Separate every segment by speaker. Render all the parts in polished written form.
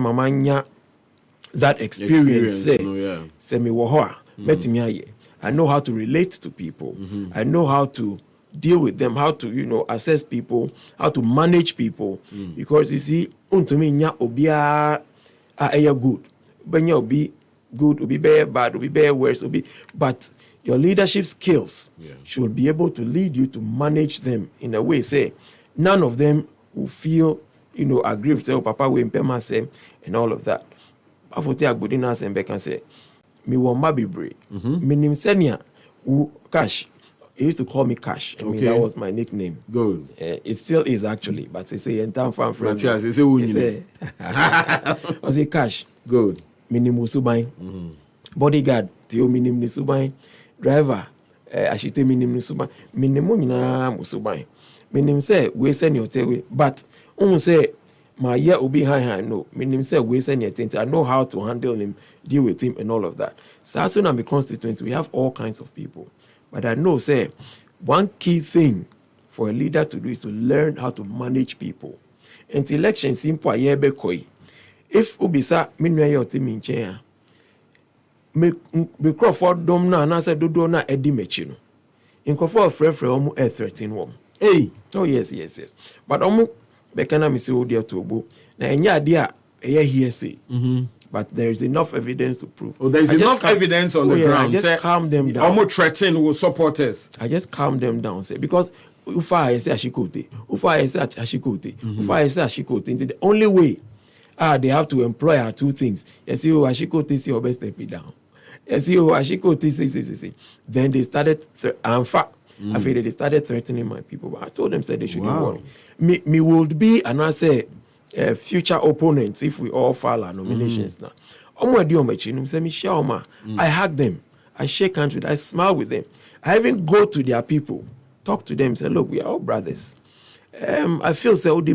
Speaker 1: Mama that experience. Say me wohoa. I know how to relate to people. I know how to deal with them, how to, assess people, how to manage people. Because you see, untumi nya obia good. Benya obi good, obi bad, obi worse, but your leadership skills should be able to lead you to manage them in a way, say, none of them will feel, aggrieved, say, oh, papa, we impema say, and all of that. Afote agbodina say, can say, me wa mabibre. Minim senia, who Cash. He used to call me Cash. I mean, that was my nickname. Good. It still is actually, but they say, and fan friend. I say, Cash. Good. Minim Musubain. Bodyguard, Theo Minim Musubain. Driver, Ashite Minim Musubain. Minimuna Musubain. Minim say, we send your tail, but say, my year will be high, no. Minim say, we send your thing. I know how to handle him, deal with him, and all of that. So, as soon as I'm a constituency, we have all kinds of people. But I know, say, one key thing for a leader to do is to learn how to manage people. And the election simple ayebe koi. If ubisa minwe yote minche me Crawford dom na na se dodo na edi mechi no. In Crawford frefre omu 13 wom. Hey. Oh yes. But omu bekana mi se odi atobo. Na enya ade a eye hearsay. But there is enough evidence to prove. Oh, there is enough evidence on the ground. I just calm them down. Almost threaten with supporters. I just calm them down. Say, because Ufa I say Ashikote. Ufa I say Ashikote. Ufa I say Ashikote. The only way they have to employ are two things. You see, Ashikote see your best step it down. You see, Ashikote see. Then they started, I feel they started threatening my people. But I told them, said they shouldn't worry. Me would be, and I say, future opponents if we all file our nominations now. I hug them, I shake hands with them, I smile with them. I even go to their people, talk to them, say, look, we are all brothers. I feel say Odi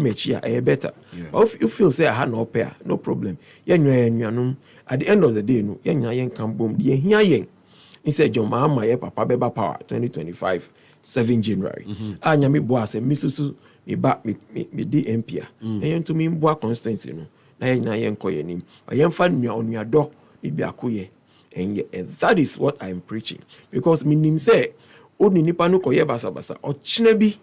Speaker 1: better. But if you feel say I had no pair, no problem. At the end of the day, no, yen can boom, yen. He said, John Mahama, Papa Beba Power, 2025, 7 January. Anyami boss, misusu. Me DMP. And to me, Constituency. No, na yen koyenim. I am fan on your door, me be akoye. And that is what I am preaching. Because minim say, Odi nipa no koye basa or chinebi.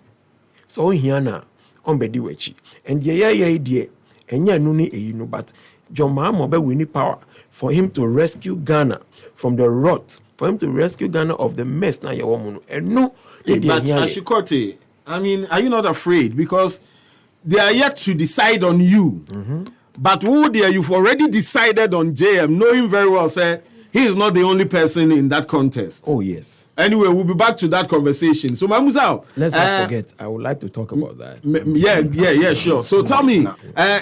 Speaker 1: So here na, on bedi wechi. And ye dear, and ye nuni e but John Mahama be winning power for him to rescue Ghana from the rot, for him to rescue Ghana of the mess na your woman. And no,
Speaker 2: but Ashikote, I mean, are you not afraid? Because they are yet to decide on you. But who there, you've already decided on JM, knowing very well, say, he is not the only person in that contest.
Speaker 1: Oh, yes.
Speaker 2: Anyway, we'll be back to that conversation. So, Mamuzao.
Speaker 1: Let's not forget, I would like to talk about that.
Speaker 2: Yeah, sure. So, tell me,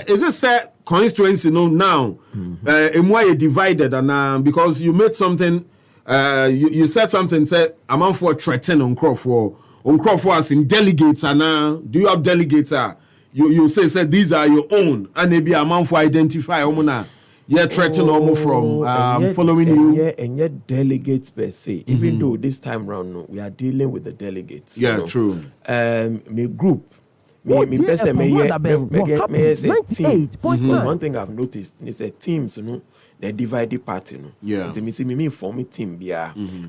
Speaker 2: is this constituency now, divided? And because you made something, you said something, said, I'm on for threaten on Crawford. On Crawford as in delegates, and do you have delegates? You say these are your own, and maybe a man for identify omuna. Yeah, threaten almost from following you.
Speaker 1: And yet delegates per se. Even though this time round we are dealing with the delegates.
Speaker 2: Yeah, true.
Speaker 1: Me group, me person me say team. One thing I've noticed is a teams, they divide the party.
Speaker 2: Yeah.
Speaker 1: Me see me form a team.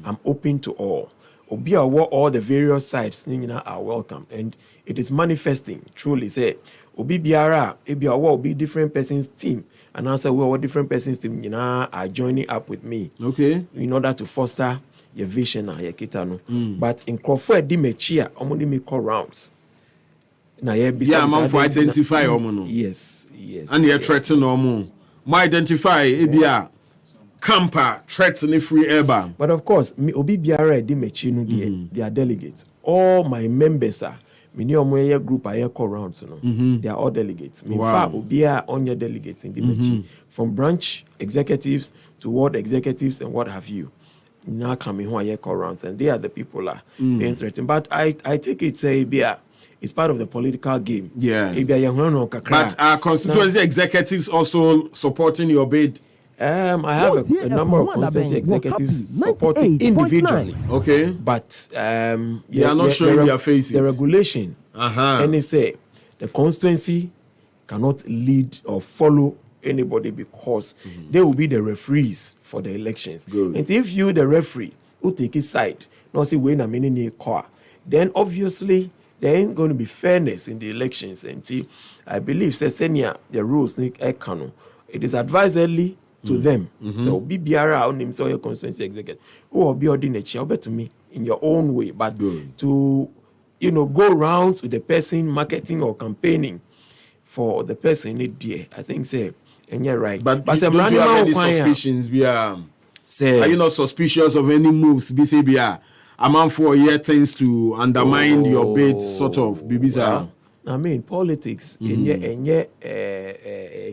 Speaker 1: I'm open to all. All the various sides are welcome, and it is manifesting truly. Say Obi Biara, Obi different person's team, and also we all different person's team are joining up with me.
Speaker 2: Okay.
Speaker 1: In order to foster your vision and your kitano. But in Crawford, di mechia, omoni me call rounds. Na
Speaker 2: man for identify omono.
Speaker 1: Yes.
Speaker 2: And you threaten omo. My identify ebia. Camper threatening free airban.
Speaker 1: But of course, me Obi Biara di mechi no they are delegates. All my members are me omoye group I call rounds They are all delegates. Me fa Obi are on your delegates in the mechi. From branch executives to ward executives and what have you. Now coming who I call rounds, and they are the people are being threatened. But I take it say it's part of the political game.
Speaker 2: Yeah. But our constituency executives also supporting your bid.
Speaker 1: I have a number of constituency executives supporting individually.
Speaker 2: Okay.
Speaker 1: But
Speaker 2: they are not showing their faces.
Speaker 1: The regulation, and they say the constituency cannot lead or follow anybody because they will be the referees for the elections.
Speaker 2: Good.
Speaker 1: And if you, the referee, who take his side, not see when a many car, then obviously there ain't going to be fairness in the elections. And I believe Sesenia, the rules, it is advisedly to them. So be biara on him, so your constituency executive, who will be ordinary to me in your own way, but to go around with the person marketing or campaigning for the person in dear. I think say, and you're right.
Speaker 2: But don't you have any suspicions? Are you not suspicious of any moves? BCBR, a man for year things to undermine your bid, sort of.
Speaker 1: Well, I mean, politics in your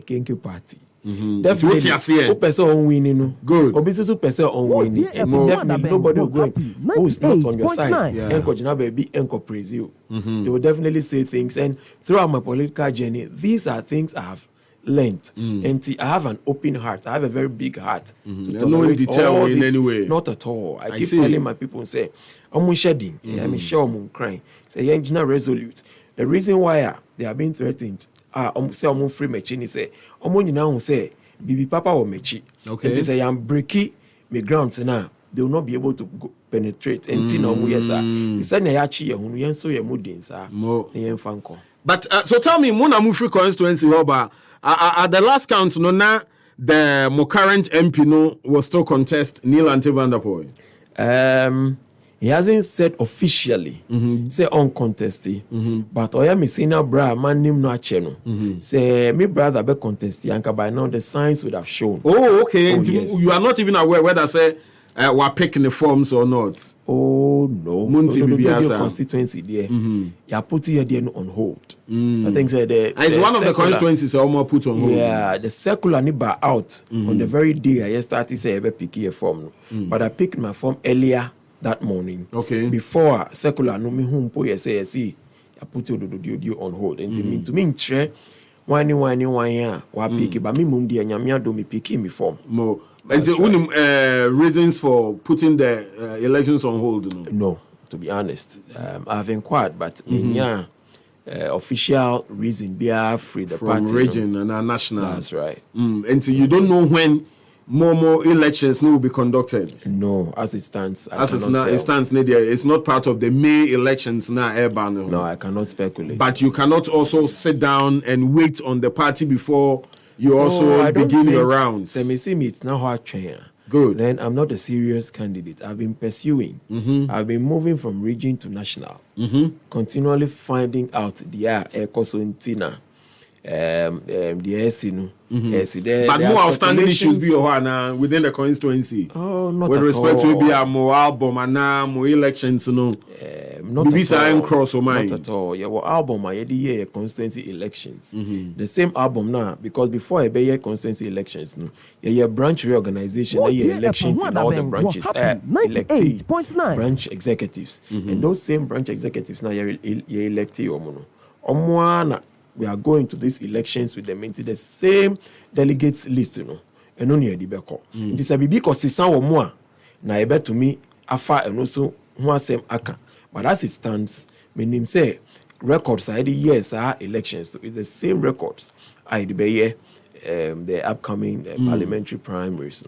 Speaker 1: kinky party. Definitely, who person on winning? Good. Obviously, person on winning. Definitely, nobody will go who is not on your side. Enco baby, enco praise you. They will definitely say things. And throughout my political journey, these are things I have learned. And I have an open heart. I have a very big heart.
Speaker 2: No detail in any way.
Speaker 1: Not at all. I keep telling my people, say, I'm shedding. I'm sure I'm crying. Say, you're resolute. The reason why they are being threatened. Say I'm free machine. Say I'm now say Bibi Papa or mechi. Okay. And they say I'm breaking my grounds now. They will not be able to penetrate. And yes sir. They say Nayachi who yenso ye mudin sir. Mo.
Speaker 2: But so tell me, Mona Mufri constituency Oba at the last count, no na the more current MP no was still contest Neil Antivanderpool.
Speaker 1: He hasn't said officially, say uncontested, but I am a senior brother, man named no channel. Say, me brother be contested, and by now the signs would have shown.
Speaker 2: Oh, okay. Yes. You are not even aware whether say we're picking the forms or not.
Speaker 1: Oh no, constituency there. You put it there on hold. I think say
Speaker 2: it's one of the constituencies almost put on hold.
Speaker 1: Yeah, the circular niba out on the very day I started say I be picking a form, but I picked my form earlier that morning.
Speaker 2: Okay.
Speaker 1: Before circular no me home po say I put Odododiodio on hold. And to me tre one year wa pick but me mum dia nyamia do me pick me form.
Speaker 2: Mo. And the reasons for putting the elections on hold?
Speaker 1: No, to be honest, I've inquired, but official reason be free the
Speaker 2: from
Speaker 1: party
Speaker 2: region and national.
Speaker 1: That's right.
Speaker 2: And so you don't know when more elections will be conducted.
Speaker 1: No, as it stands,
Speaker 2: it's not part of the May elections now.
Speaker 1: No, I cannot speculate.
Speaker 2: But you cannot also sit down and wait on the party before you also begin your rounds.
Speaker 1: It's not hard train.
Speaker 2: Good.
Speaker 1: Then I'm not a serious candidate. I've been pursuing. I've been moving from region to national. Continually finding out the Constituency. The SC,
Speaker 2: but more outstanding issues be within the constituency.
Speaker 1: Oh, not
Speaker 2: with
Speaker 1: at
Speaker 2: respect
Speaker 1: all.
Speaker 2: to be a more album and more elections,
Speaker 1: not
Speaker 2: at all. Cross
Speaker 1: not at all. Yeah, well, album I year constituency elections. The same album now because before I be constituency elections, branch reorganization, elections in all the branches, elected branch executives, and those same branch executives now elected we are going to these elections with them into the same delegates list, and only a debeko. It is a because it's some more. Na ebe to me afa and also who same aka. But as it stands, meaning say records I the years are elections. So it's the same records I the the upcoming parliamentary primaries.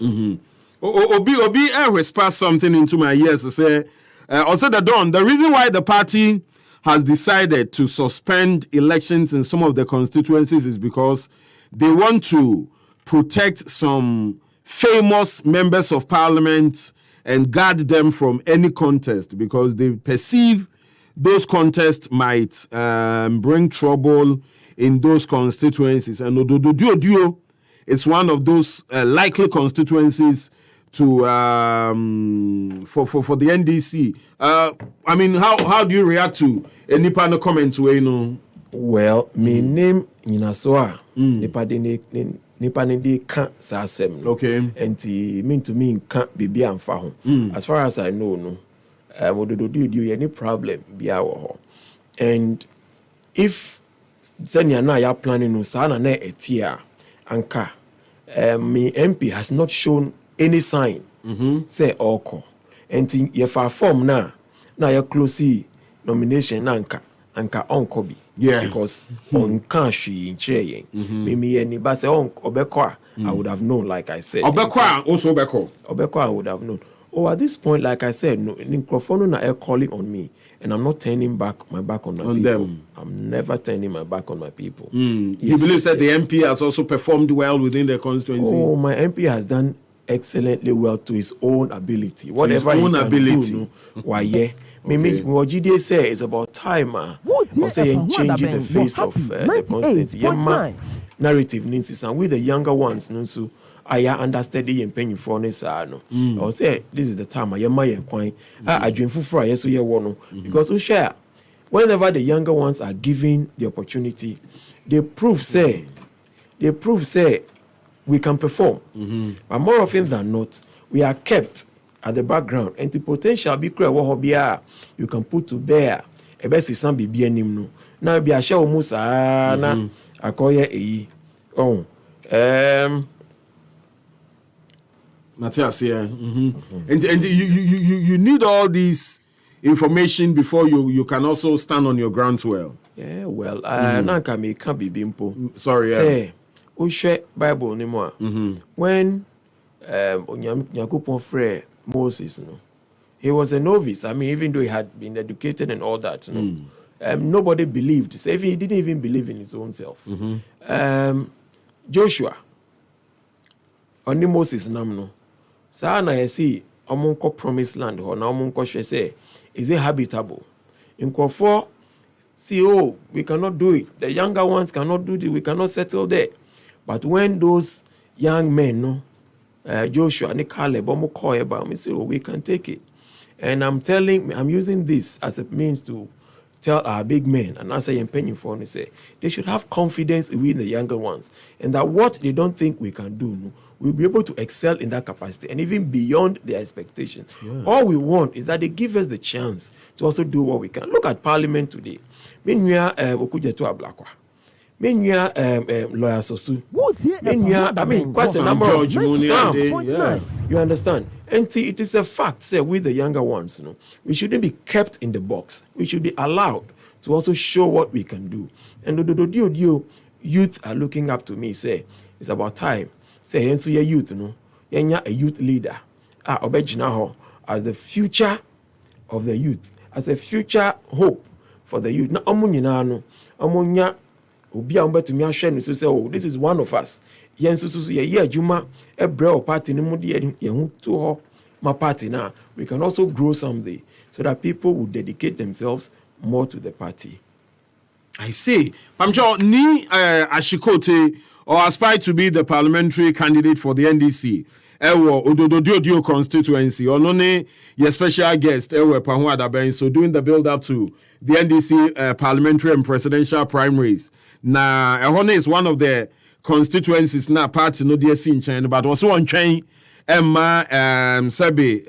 Speaker 2: Obi whisper something into my ears to say also the reason why the party has decided to suspend elections in some of the constituencies is because they want to protect some famous members of parliament and guard them from any contest because they perceive those contests might bring trouble in those constituencies. And Odododiodio is one of those likely constituencies to for the NDC. I mean, how do you react to any panel comments where you know?
Speaker 1: Well, my name Inasoa. Nipa de kan sasem.
Speaker 2: Okay.
Speaker 1: And mean to me can't be amfa. As far as I know, no. Odododiodio any problem be our. And if senya na ya planning no sana na etia anka me MP has not shown any sign say oko and if our form na your close nomination nanka anka onko bi.
Speaker 2: Yeah.
Speaker 1: Because on can she in chair. Mimi any ba say on obeko I would have known, like I said.
Speaker 2: Obeko also Obeko
Speaker 1: I would have known. Oh, at this point, like I said, no, microphone are calling on me, and I'm not turning my back on my people.
Speaker 2: Them.
Speaker 1: I'm never turning my back on my people.
Speaker 2: Yes, you believe that the MP has also performed well within the constituency?
Speaker 1: Oh, my MP has done excellently well to his own ability. Whatever
Speaker 2: his own
Speaker 1: he can
Speaker 2: ability.
Speaker 1: do, why yeah. Maybe what GD say is about time. I'll say changing the face of the constituency. Yeah, narrative needs and with the younger ones, no so. I understand the penny for this. I'll say this is the time I am my quine. I dream for yes, we are because we share. Whenever the younger ones are given the opportunity, they prove say we can perform. But more often than not, we are kept at the background. And the potential be clear what you can put to bear. A best is some be no. Now be a show musa na akoye
Speaker 2: Matthias, yeah. And you need all these information before you can also stand on your grounds well.
Speaker 1: Yeah, well, now can be bimpo.
Speaker 2: Sorry, yeah.
Speaker 1: Say, we share Bible anymore. When Nyakupon Frere Moses, no, he was a novice. I mean, even though he had been educated and all that, nobody believed. So if he didn't even believe in his own self. Joshua, only Moses namno. Sa na yesi omunko promised land or na omunko say is it habitable? In Kofo, see, oh, we cannot do it. The younger ones cannot do it. We cannot settle there. But when those young men, Joshua and Caleb, we say, oh, we can take it. And I'm using this as a means to tell our big men, and as I am paying for, say they should have confidence with the younger ones, and that what they don't think we can do, we'll be able to excel in that capacity and even beyond their expectations. Yeah. All we want is that they give us the chance to also do what we can. Look at Parliament today. Meanwhile, Okujetu Ablakwa. Meanwhile, Lawyer Sosu. Meanwhile, I mean, quite a number of some. Yeah. You understand? And it is a fact, say, with the younger ones, we shouldn't be kept in the box. We should be allowed to also show what we can do. And the youth are looking up to me, say, it's about time. Say, and so you're youth, you're a youth leader. As the future of the youth, as a future hope for the youth. Now, obi a to me ahwe so say, oh, this is one of us. Yen so ye adwuma e bre party ni mu de ye hu to ho ma party na we can also grow someday so that people will dedicate themselves more to the party.
Speaker 2: I see. Pamcho ni Ashikotey or aspire to be the parliamentary candidate for the NDC. Odododiodio constituency or none your special guest so doing the build up to the NDC parliamentary and presidential primaries. Now Ehone is one of the constituencies na party no dear in China, but also on train Emma Sabe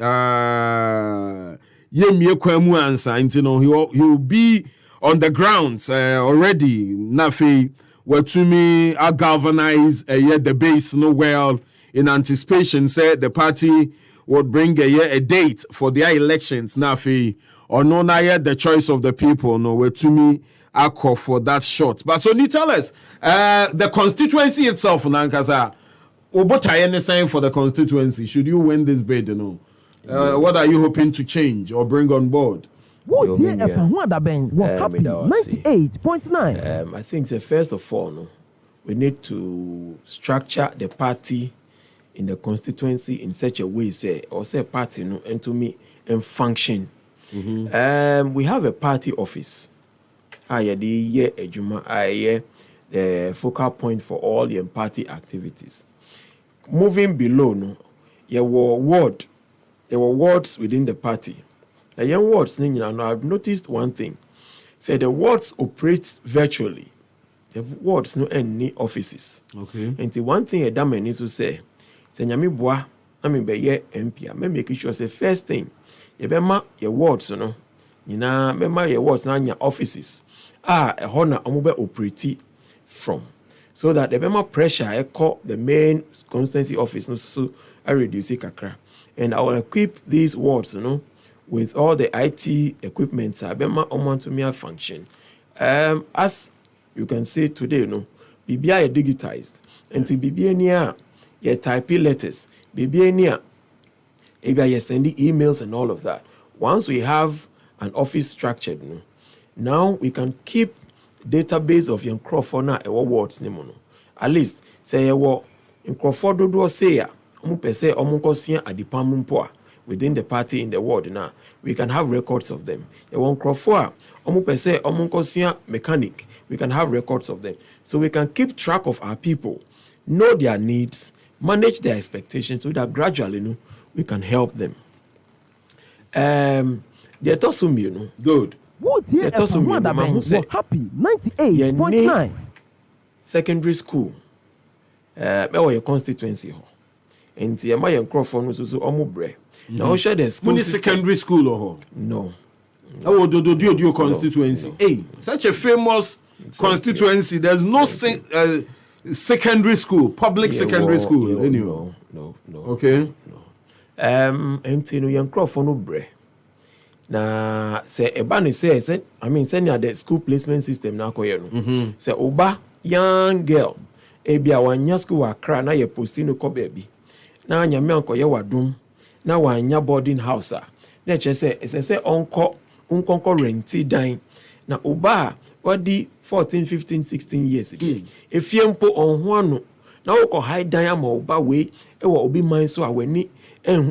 Speaker 2: Yemie Kwemu answer, and he will be on the grounds already. Nafi were to me galvanize the base well. In anticipation, said the party would bring a date for their elections. Nafi or no na the choice of the people. No, where to me I call for that shot. But so you tell us the constituency itself, Nankaza. What are you saying for the constituency? Should you win this bid, what are you hoping to change or bring on board?
Speaker 1: 98.9. I think first of all, we need to structure the party in the constituency in such a way, say party, and to me, and function. We have a party office. The focal point for all the party activities. Moving below, there were wards within the party. The young wards, I've noticed one thing. Say the wards operate virtually. The wards no any offices.
Speaker 2: Okay.
Speaker 1: And the one thing a dame needs to say, Nyami boa, I mean be ye MP. Me make sure say first thing, ye be ma ye wards me ma ye wards na your offices. A hona omobe operate from. So that the be ma pressure I call the main constituency office so I reduce it kakra. And I will equip these wards, with all the IT equipment, I be ma to me function. As you can see today, BBI digitized. Until BBI you type letters, BBI you sending emails and all of that. Once we have an office structured, now we can keep database of your Crawford words. At least say in Crawford do say within the party in the world now, we can have records of them. Crawford mechanic, we can have records of them. So we can keep track of our people, know their needs, manage their expectations so that gradually we can help them. They told me,
Speaker 2: good.
Speaker 3: They told me, happy 98.9
Speaker 1: secondary school. Your constituency. And my Crawford was also bre. Now share the school
Speaker 2: secondary school or
Speaker 1: no.
Speaker 2: Odododiodio constituency. No. Hey, such a famous constituency. There's no secondary school, public secondary school anyway.
Speaker 1: No.
Speaker 2: Okay.
Speaker 1: No. And young Crawford no bre. Na say ebani say send the school placement system na koye no. Say oba young girl ebia wanya school Accra na ye posti no ko baby. Na nyame ankoye wadom na wanya boarding house a na che say onko renti dan na oba wadi 14 15 16 years efie mpo onho ano na woko high dan ama oba we e wo obi man so awani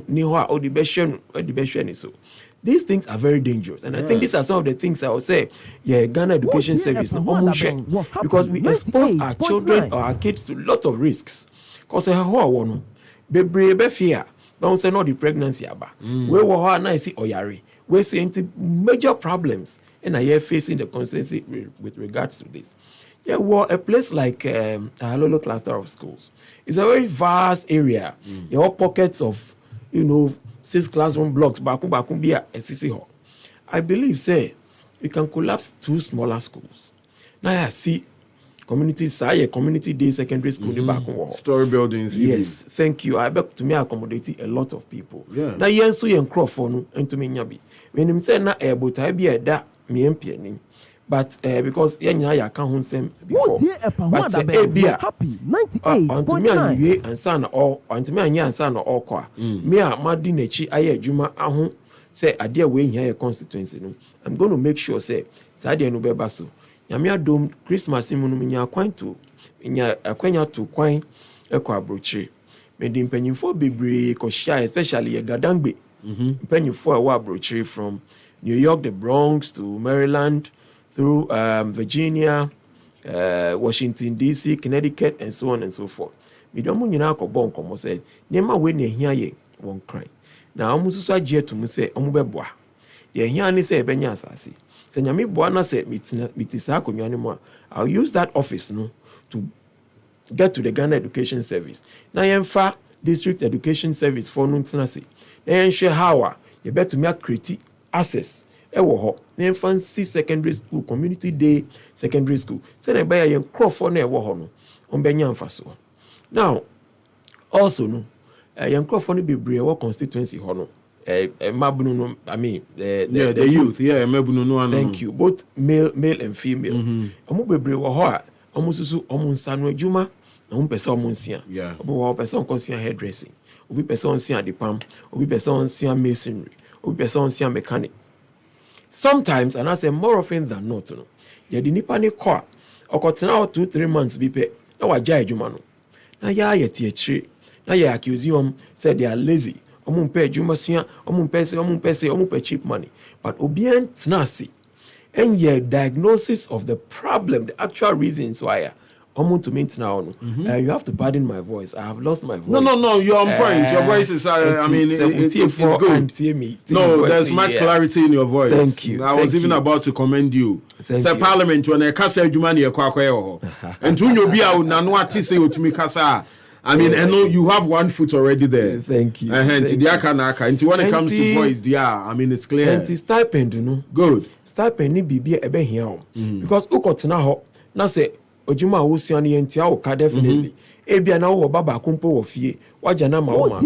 Speaker 1: ni ho a odi be hwe ni so. These things are very dangerous, and I think these are some of the things I will say. Yeah, Ghana Education Service, because we expose our children or our kids to a lot of risks. Because be fear. Don't say no the pregnancy aba. We were now see oyari. We're seeing major problems, and I are facing the constituency with regards to this. Yeah, well, a place like Halolo cluster of schools. It's a very vast area. There are pockets of 6 classroom blocks, Bakumbia, and CC Hall. I believe, say, we can collapse 2 smaller schools. Now I see community day secondary school in Bakum.
Speaker 2: Story buildings.
Speaker 1: Yes, thank you. I beg to me accommodate a lot of people.
Speaker 2: Yeah.
Speaker 1: Now yensu yen Crawford and to me nyabi. When him say na but I be a da me MP. But because ya can't same before. But say
Speaker 3: happy 98.9
Speaker 1: and son or to me and son or kwa. Me a madi nechi aye juma ahun say a dear way here constituency no. I'm going to make sure say Sadia no bebaso. Nyame adom Christmas imunu nya kwan to nya akwanya to kwan ekwa abrochire. Me di mpanyimfo bebre ko share especially ye gadangbe. Mpanyimfo wa abrochire from New York, the Bronx to Maryland, through Virginia, Washington DC, Connecticut, and so on and so forth. Me don't mun nyina akobon komo say nema we ne hia ye won kran. Na amususu agye to mu say omu beboa. Ye hia ni say ebenya asase. Se nyame boa na say mitisa akonwa ne mo. I'll use that office to get to the Ghana Education Service. Na yemfa District Education Service for no ntenase. Na yenhwe how you better me create access. Ewo ho na fancy secondary school, community day secondary school. Say na buy yen Crawford na ewo ho no ombenya mfaso. Now also yen Crawford no bebre ewo constituency ho no mabunu no I mean
Speaker 2: the youth mabunu no.
Speaker 1: Thank you, both male and female. Omo bebre wo ho a omo susu omo nsa no adwuma na omo pese omo nsia. Obo wo pese on consia hairdressing, obi pese on nsia adepam, obi pese on nsia masonry, obi pese on nsia mechanic. Sometimes, and I say more often than not, you di nipa ni kwa okotena 2-3 months bi pe na waja adwuma no na ya yeti achire na ya accuse say they are lazy omo mpe adwuma sua omo mpe cheap money, but obian tnasi and your diagnosis of the problem, the actual reasons why to meet now. You have to pardon my voice. I have lost my voice.
Speaker 2: No, you're on point. Your voice is, it's good. No, there's much clarity in your voice.
Speaker 1: Thank you.
Speaker 2: I was even about to commend you. Say Parliament, when I kasa jumani and to you be out nanwati say to me kasa. I mean, I know you have one foot already there.
Speaker 1: Thank you.
Speaker 2: And when it comes to voice, it's clear.
Speaker 1: And it's stipend,
Speaker 2: Good.
Speaker 1: Stipend ni bibi ebe here. Because ukotina ho na say ojuma wo suani entia wo ka definitely ebia na wo baba kumpo wo fie waja na ma wo ma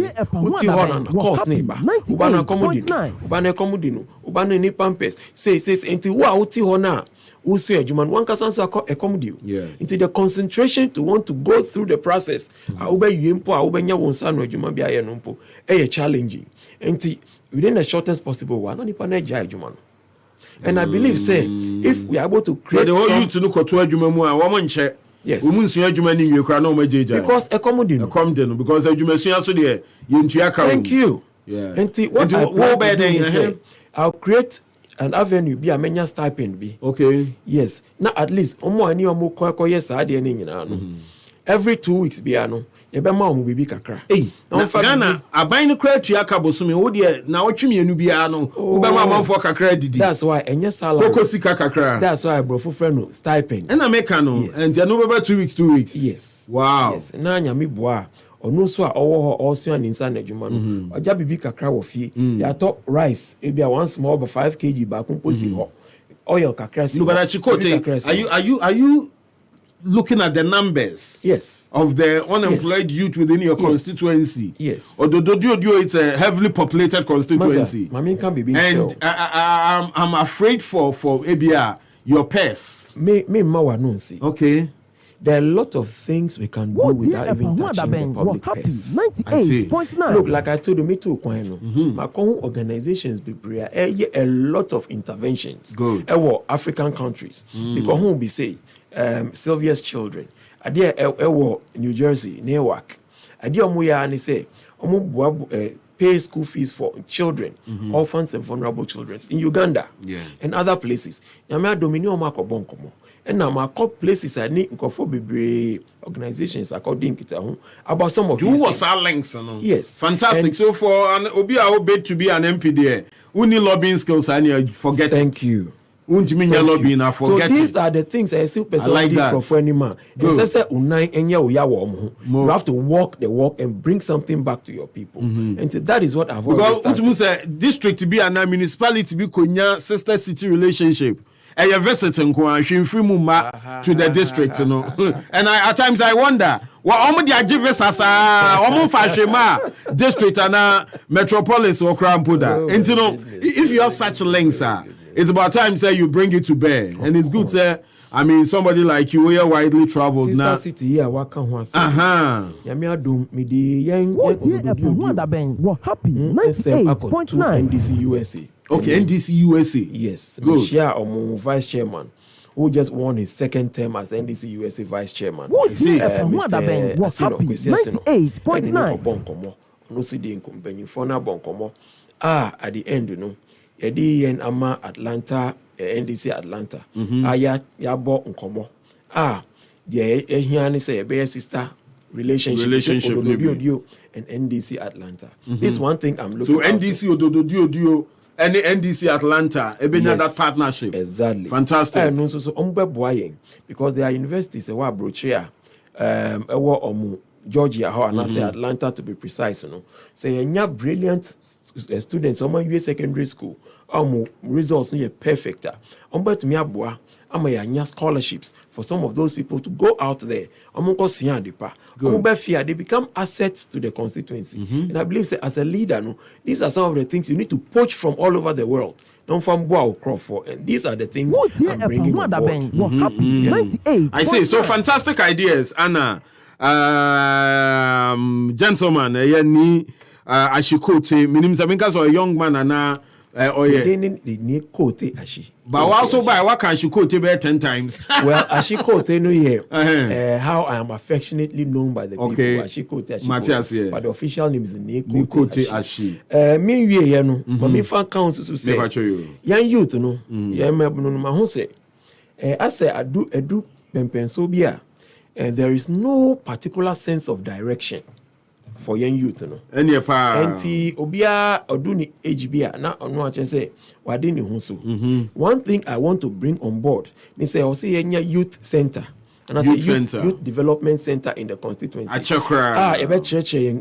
Speaker 1: uti ho na course neighbor uba na komodino uba na komodino uba na ni pampers say enti wo a uti ho na also adwuma no wanka san so accommodate into the concentration to want to go through the process a wo ba yempo a wo banya won sa no adwuma bi aye no mpo challenging enti within the shortest possible one onipa na gya adwuma no. And I believe, say, if we are able to create
Speaker 2: the whole youth to look at adwuma mu a woman check.
Speaker 1: Yes.
Speaker 2: Because
Speaker 1: accommodate.
Speaker 2: Because adwuma so there yentua ka.
Speaker 1: Thank you.
Speaker 2: Yeah.
Speaker 1: And what I plan to do is say, I'll create an avenue be a menya stipend be.
Speaker 2: Okay.
Speaker 1: Yes. Now at least omo ani omo koye sa ade ni nyina no. Every 2 weeks be ano. Ebe ma omo bibi kakra.
Speaker 2: Na Ghana aban no kra tua ka bosome wo de na otwemienu bia no wo be ma amanfo kakra didi.
Speaker 1: That's why enye salary.
Speaker 2: Koko sika kakra.
Speaker 1: That's why brofo friend no stipend.
Speaker 2: And America no and no be 2 weeks 2 weeks.
Speaker 1: Yes.
Speaker 2: Wow.
Speaker 1: Yes. Na nya me boa. Ono so a owo ho also an insa na adwuma no. Oja bibi kakra wo fie. Ya to rice e bia one small but 5 kg ba kumposi ho. Oil kakra si.
Speaker 2: No, but are you looking at the numbers of the unemployed youth within your constituency?
Speaker 1: Yes.
Speaker 2: Odododiodio, it's a heavily populated constituency.
Speaker 1: And
Speaker 2: I'm afraid for ABR, your past. Okay.
Speaker 1: There are a lot of things we can do without even touching the public purse.
Speaker 3: 98.9.
Speaker 1: Look, like I told you, me too, my organizations be a lot of interventions.
Speaker 2: Good.
Speaker 1: African countries. Because who be say, Sylvia's children. Adia New Jersey, Newark. Adia Muya and say, pay school fees for children, orphans and vulnerable children in Uganda and other places. Yamia Dominio Marco Bonkomo. And now my places I need for organizations according to about some of these things.
Speaker 2: Links,
Speaker 1: yes.
Speaker 2: Fantastic. And so for an Obia bid to be an MP there, we need lobbying skills and you forget.
Speaker 1: Thank you.
Speaker 2: So these
Speaker 1: are the things I still
Speaker 2: like that.
Speaker 1: You have to walk the walk and bring something back to your people. And that is what I've always started.
Speaker 2: Because district to be and a municipality to be konya sister city relationship. And you visit to the district, you know. And at times I wonder, what almost the district and metropolis or Krampuda. And you know, if you have such links, it's about time say you bring it to bear. And it's good, sir. I mean, somebody like you, we are widely traveled now.
Speaker 1: Sister city here, what can one say? Yamia doom me the young
Speaker 3: happy 98.9
Speaker 1: NDC USA.
Speaker 2: Okay, NDC USA.
Speaker 1: Yes, good. Share vice chairman who just won his second term as the NDC USA vice chairman.
Speaker 3: Mr. Aspirant-Odododiodio 98.9.
Speaker 1: No see the company for na bonkomo. At the end, you know, yedi yen ama Atlanta, NDC Atlanta. Ya bo nkomo. The here say be sister relationship Odododiodio and NDC Atlanta. This one thing I'm looking.
Speaker 2: So NDC Odododiodio. Any NDC Atlanta, that partnership.
Speaker 1: Exactly.
Speaker 2: Fantastic.
Speaker 1: And also so because there are universities who are brochia, Georgia, how and I say Atlanta to be precise, you know. Say brilliant students, US secondary school, results no perfect. To me abua. Scholarships for some of those people to go out there. They become assets to the constituency. And I believe that as a leader, no, these are some of the things you need to poach from all over the world. Don't from Crawford. And these are the things I'm bringing on board.
Speaker 2: I say, so fantastic ideas, Anna. Gentlemen, Kotey, Minimzaminkas or a young man, Anna.
Speaker 1: They need Kotey Ashi.
Speaker 2: But also by what can Kotey bear 10 times?
Speaker 1: Well, Kotey no here. How I am affectionately known by the people. Kotey
Speaker 2: Matthias, yeah.
Speaker 1: But the official name is
Speaker 2: Kotey Ashi.
Speaker 1: Me we no. But me fan council to say. Young youth no. Yeah, me no ma say. I say I do pempensobia. And there is no particular sense of direction for young youth, no. Enti obia oduni HBA na ono ache say wadini hunso. One thing I want to bring on board, they say I say youth center. And I say youth development center in the constituency.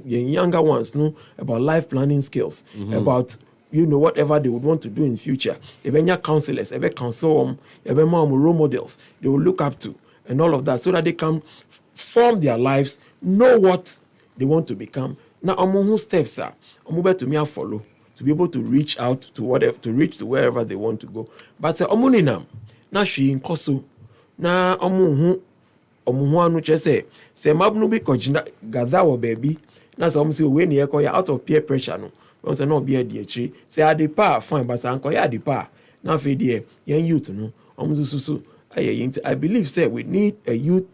Speaker 1: Younger ones know about life planning skills, about whatever they would want to do in future. Counselors, counsel role models they will look up to and all of that, so that they can form their lives, know what they want to become. Now, among steps are to me follow to be able to reach out to whatever, to reach to wherever they want to go. But na hwee nkɔ so na ɔmo ho anu kyerɛ sɛ mabunu bi kɔgyina gather wɔ baabi na sɛ ɔmo sɛ owe ne yɛkɔyɛ out of peer pressure no ɔmo sɛ na ɔbi adi akyiri sɛ ade pa fine but sɛ ankɔyɛ ade pa na afei deɛ yɛn youth no ɔmo so ayɛ yɛn nti I believe sɛ we need a youth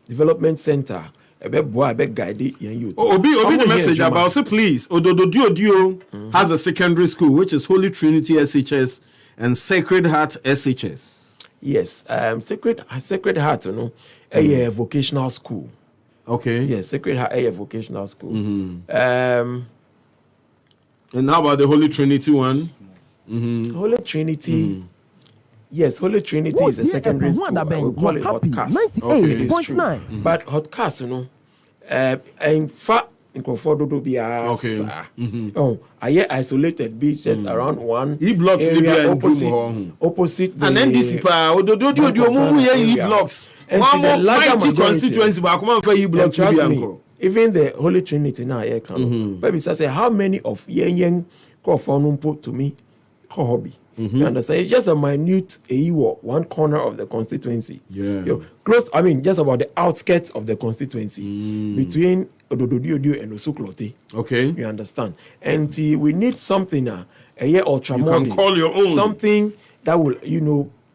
Speaker 1: development center ɛbɛboa ɛbɛguide yɛn youth.
Speaker 2: Obi the message about say please Odododiodio has a secondary school which is Holy Trinity SHS and Sacred Heart SHS.
Speaker 1: Yes, Sacred Heart, you know, a vocational school.
Speaker 2: Okay.
Speaker 1: Yes, Sacred Heart, a vocational school.
Speaker 2: And how about the Holy Trinity one?
Speaker 1: Holy Trinity. Yes, Holy Trinity is a secondary school. I will call it Hotcast.
Speaker 3: Okay,
Speaker 1: it is true. But Hotcast, you know, in fact, in Kofododo be isolated beaches around one
Speaker 2: blocks
Speaker 1: area opposite the
Speaker 2: NDC blocks. And the larger constituency, but come on for blocks.
Speaker 1: Trust me, even the Holy Trinity now, baby, say how many of yen Kofonumpo to me, hobby. You understand? It's just a minute one corner of the constituency.
Speaker 2: Yeah.
Speaker 1: Close, I mean, just about the outskirts of the constituency between Odododiodio and Kotey.
Speaker 2: Okay.
Speaker 1: You understand? And we need something a year ultra modern.
Speaker 2: You can call your own.
Speaker 1: Something that will,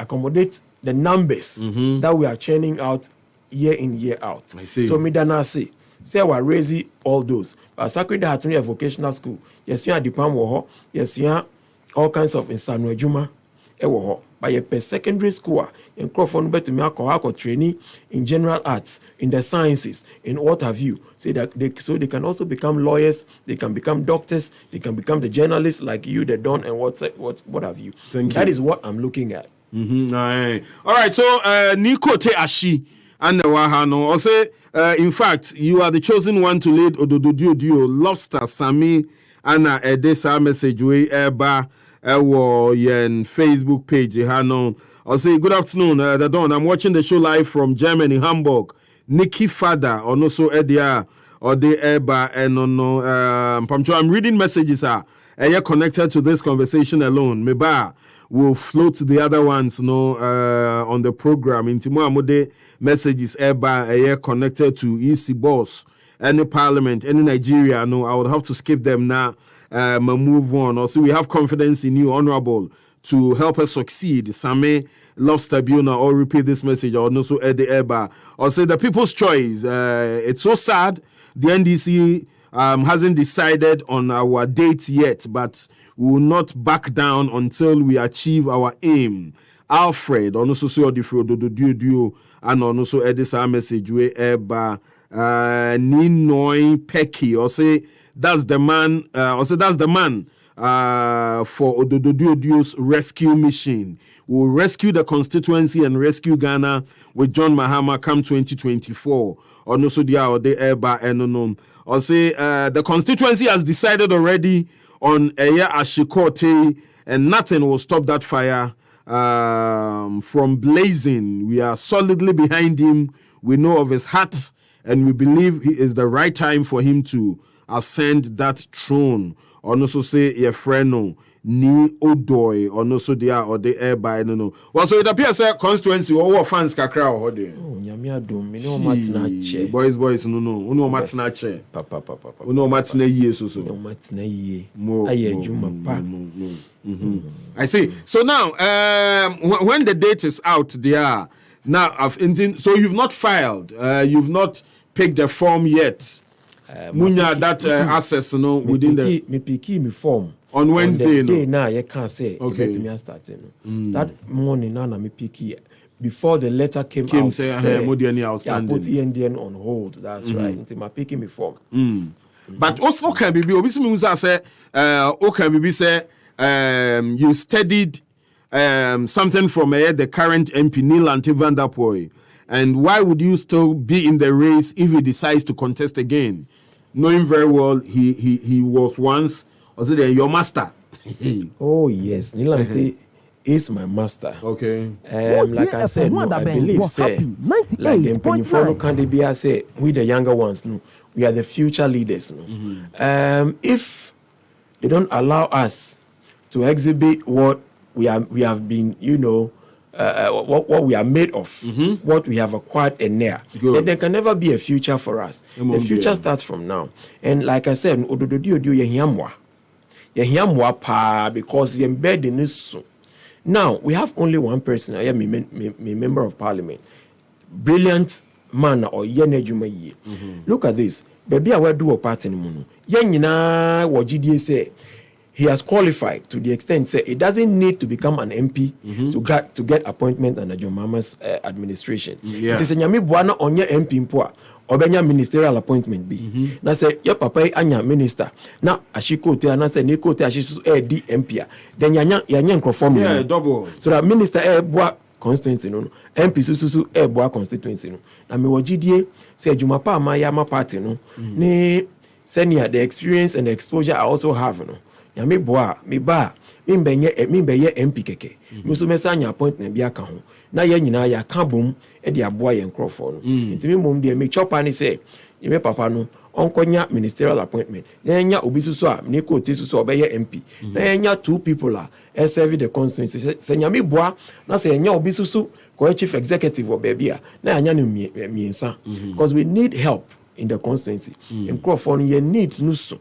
Speaker 1: accommodate the numbers that we are churning out year in, year out.
Speaker 2: I see.
Speaker 1: So, Midana say we're raising all those. But Sacred Heart a vocational school. Yes, you are Dipam. Yes, you are all kinds of insanu ejuma by a per secondary school in Crawford to me training in general arts, in the sciences, in what have you. Say that they can also become lawyers, they can become doctors, they can become the journalists like you, the Don, and what have you. That is what I'm looking at.
Speaker 2: All right, so Kotey Ashie and Wahano also in fact you are the chosen one to lead Odododiodio Lobster Sami and Edesa message way eba yen Facebook page hano. I'll say good afternoon the Don. I'm watching the show live from Germany, Hamburg. Nikki Father or no so edia or the eba and no I'm reading messages are connected to this conversation alone. Meba will float the other ones on the program. Intimo amode messages eba connected to EC boss, any parliament, any Nigeria. I would have to skip them now. Move on. Also, we have confidence in you, Honorable, to help us succeed. Same Lobster Buna or repeat this message or no so Eddie Eba. Or say the people's choice. It's so sad. The NDC hasn't decided on our date yet, but we will not back down until we achieve our aim. Alfred, or no so AshieNDC and no so Eddie message we Eba Ninoi Pecky or say. That's the man. That's the man for Odododio's rescue mission. We'll rescue the constituency and rescue Ghana with John Mahama come 2024. Or no so dia or the eba enonom. Or say the constituency has decided already on Ashie and nothing will stop that fire from blazing. We are solidly behind him. We know of his heart, and we believe it is the right time for him to ascend that throne. Or no so say your friend no ni odoy or no so dia or the air by no. Well, so it appears that constituency or fans kakra or there.
Speaker 1: Oh, nyamia dum, me no matina che.
Speaker 2: Boys, no, uno matina che.
Speaker 1: Papa.
Speaker 2: Uno matina ye so.
Speaker 1: No matina ye. Aye juma pa.
Speaker 2: I see. So now, when the date is out, there now so you've not filed, you've not picked the form yet. Munya that access within the
Speaker 1: me form
Speaker 2: on Wednesday.
Speaker 1: On the day now, you can't say let me start. That morning now, me picky before the letter came out.
Speaker 2: Say
Speaker 1: put ENDN on hold. That's right. Until my picking me form.
Speaker 2: But also can be obviously means say can be say you studied something from the current MP Neil Van der Poy. And why would you still be in the race if he decides to contest again? Knowing very well he was once, was it your master?
Speaker 1: Oh, yes. Nilante is my master.
Speaker 2: Okay.
Speaker 1: Like I said, I believe, say, like the Pennyfollow Candibia say, we the younger ones, we are the future leaders. If they don't allow us to exhibit what we have been, what we are made of, what we have acquired and there, then there can never be a future for us. The future starts from now. And like I said, Odododiodio yehiamwa pa because the embed in this. Now we have only one person. I am a member of parliament, brilliant man or yenejuma ye. Look at this. Baby, I will do a part in the moon. Yenina what GDA say. He has qualified to the extent say it doesn't need to become an MP to get appointment under John Mama's administration. It is a nyami buana onye MP mpoa obenya ministerial appointment be. Na say your papa anya minister. Na Kotey na say ne Kotey Ashie di MP a. Then yanya nkrofo me.
Speaker 2: Double.
Speaker 1: So that minister boa constituency no MP susu boa constituency no. Na me wogidie say Juma pa ma ya ma party no. Ni senior the experience and the exposure I also have no. Ya me boa me ba me be MP keke me so me sanya appointment bi aka ho na ya nyina ya ka bom e de aboa ye nkrofo no ntimi mom de me chopa ni say me papa no onkonya ministerial appointment na nya obi susu a ne Kotey susu obeye MP na nya two people a serve the constituency se nya me boa na se nya obi susu ko chief executive o baby a na nya no miensa because we need help in the constituency nkrofo no ye needs no so.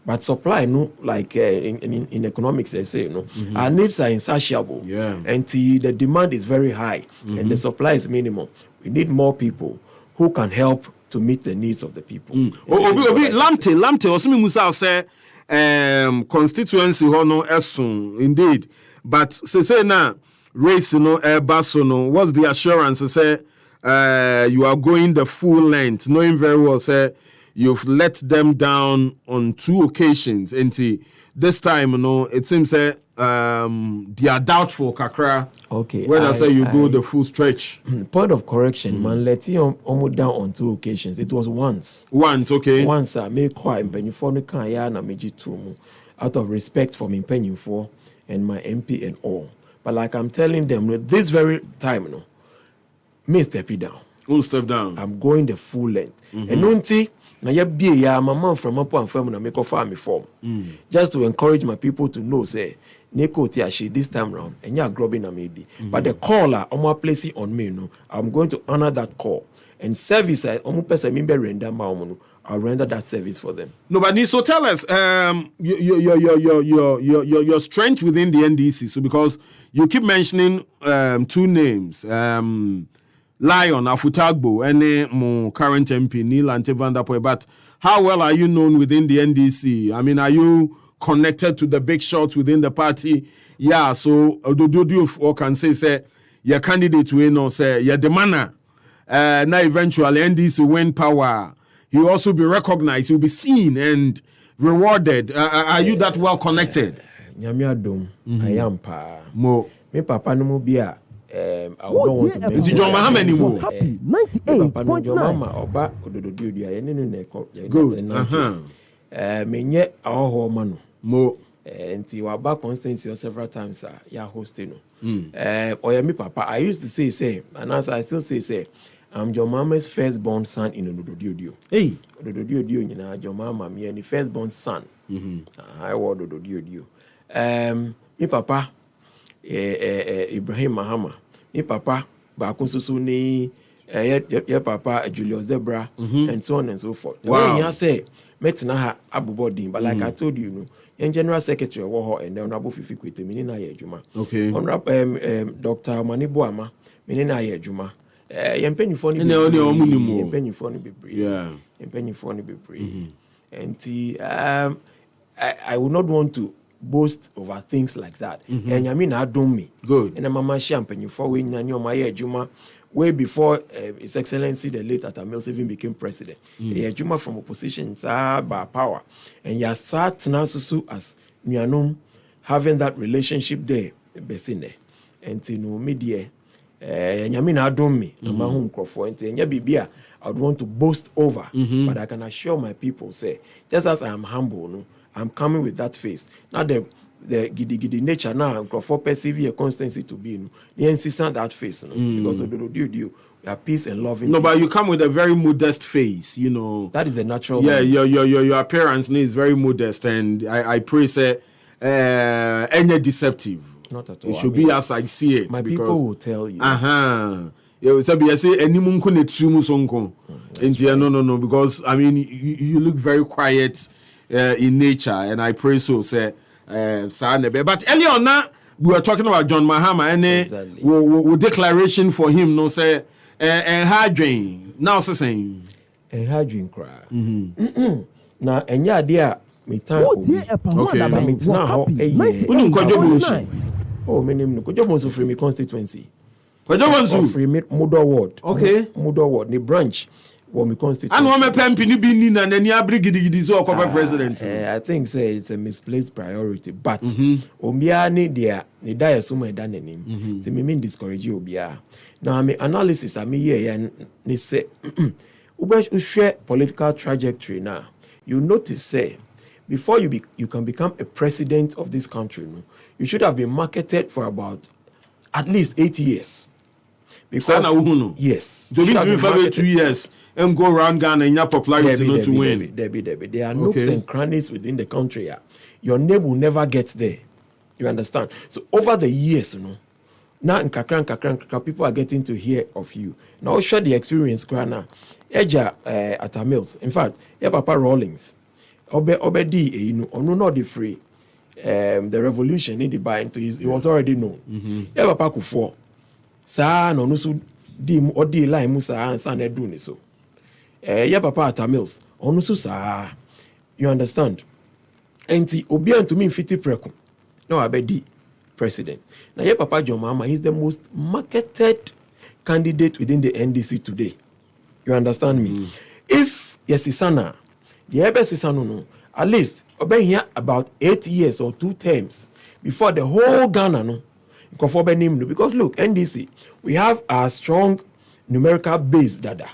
Speaker 1: But supply, no, like in economics, they say, no, our needs are insatiable, and the demand is very high, and the supply is minimal. We need more people who can help to meet the needs of the people.
Speaker 2: Lamte, Osimi Musa say, constituency hono esun indeed, but say na race no basso no. What's the assurance? Say you are going the full length, knowing very well say. You've let them down on 2 occasions. And this time, it seems they are doubtful, Kakra.
Speaker 1: Okay.
Speaker 2: When I say you go the full stretch.
Speaker 1: Point of correction, man, let's you almost down on 2 occasions. It was once.
Speaker 2: Once, okay.
Speaker 1: Once, I make quite penny for the can na meji tumu out of respect for me penny for and my MP and all. But like I'm telling them, this very time, me step it down.
Speaker 2: Won't step down.
Speaker 1: I'm going the full length. And nunti. Na ya bie ya mama from up and firm na make farm form. Just to encourage my people to know say Kotey Ashie this time round and ya grubbing na maybe. But the caller omo placing on me no, I'm going to honor that call and service omo person me be render ma omo no, I'll render that service for them.
Speaker 2: No, but so tell us your strength within the NDC. So because you keep mentioning 2 names. Lion Afutagbo, any more current MP Neil Antevandapoe. But how well are you known within the NDC? I mean, are you connected to the big shots within the party? Yeah, so Odododiodio can say your candidate will say you're the manner. Now eventually NDC win power. He'll also be recognized. He'll be seen and rewarded. Are you that well connected?
Speaker 1: Nyamiadum, I am pa.
Speaker 2: Mo.
Speaker 1: Me papa no mo bia. I don't want to mention
Speaker 2: John Mahama anymore.
Speaker 3: 98.9.
Speaker 1: Oba Odododiodio ya nenu na
Speaker 2: good.
Speaker 1: Menye aho manu.
Speaker 2: Mo.
Speaker 1: Nti waba constituency several times ya hosting no. Oya me papa, I used to say, and as I still say, I'm John Mama's firstborn son in Odododiodio.
Speaker 2: Hey.
Speaker 1: Odododiodio nyina John Mama me the firstborn son. I was Odododiodio. Me papa Ibrahim Mahama. Me papa Bakunsusu ni your papa Julius Debra and so on and so forth.
Speaker 2: Wow.
Speaker 1: He say metina ha abubodin, but like I told you, in general secretary wa and the honorable Fifi Kwete me na ye adwuma.
Speaker 2: Okay.
Speaker 1: Honorable Dr. Maniboama me na ye adwuma. Yempanyifo ni yempanyifo ni bebre.
Speaker 2: Yeah.
Speaker 1: Yempanyifo ni bebre. And I would not want to boast over things like that. And I mean, I don't me.
Speaker 2: Good.
Speaker 1: And Mama Champagne for when Juma way before His Excellency the late Atta Mills even became president. Juma from opposition, by power. And ya sat now as Nyanum having that relationship there, Besine. And no media. And I mean, I don't me. I'm a home crop for and Bibia. I would want to boast over, but I can assure my people, say, just as I am humble, no. I'm coming with that face. Now the giddy nature now for perceive a constancy to be the insistent that face, because of we are peace and loving.
Speaker 2: No,
Speaker 1: people.
Speaker 2: but you come with a very modest face, you know.
Speaker 1: That is a natural.
Speaker 2: Yeah, your appearance is very modest, and I pray say any deceptive.
Speaker 1: Not at all.
Speaker 2: It should be as I see it.
Speaker 1: My people will tell you.
Speaker 2: You say any munko ne trimu sonko. No, because I mean you look very quiet in nature, and I pray so. Say, but earlier on now we were talking about John Mahama and exactly. Declaration for him. No say, hardware now saying,
Speaker 1: hardware cry. Now, and yeah, dear, me time. Okay, I'm now how a year. Oh, my name Kojomonsu free me constituency. Kojomonsu free me Mudo ward. Okay, Mudo ward. The branch for me constituency. And one me pempi ni bini na ni abrigidi so corporate president. I think say it's a misplaced priority, but obia ni dia ni dia so me dan nanim. Ti me mean discourage obia. Now me analysis I me here ni say we share political trajectory now. You notice say before you can become a president of this country, no, you should have been marketed for about at least 8 years. Because yes,
Speaker 2: you mean for 2 years and go around Ghana and your popularity not to win.
Speaker 1: There are nooks and crannies within the country. Yeah. Your name will never get there. You understand? So over the years, you know, now in kakran, people are getting to hear of you. Now I'll share the experience, Grana. Eja at a mills. In fact, yeah, Papa Rawlings. Obedi, you know, no the free. The revolution in the bind to it was already known. Yeah, Papa Kufo. Sa no nusu di odi line musa ansa na edu ni so. Yeah, Papa at a mills. Onusu sa. You understand? Enti obi anto me fiti preku. No abedi president. Now yeah, Papa John Mahama is the most marketed candidate within the NDC today. You understand me? If yes, Isana, the EBS Isano, no, at least I've here about 8 years or 2 terms before the whole Ghana, no, because look, NDC, we have our strong numerical base, Dada.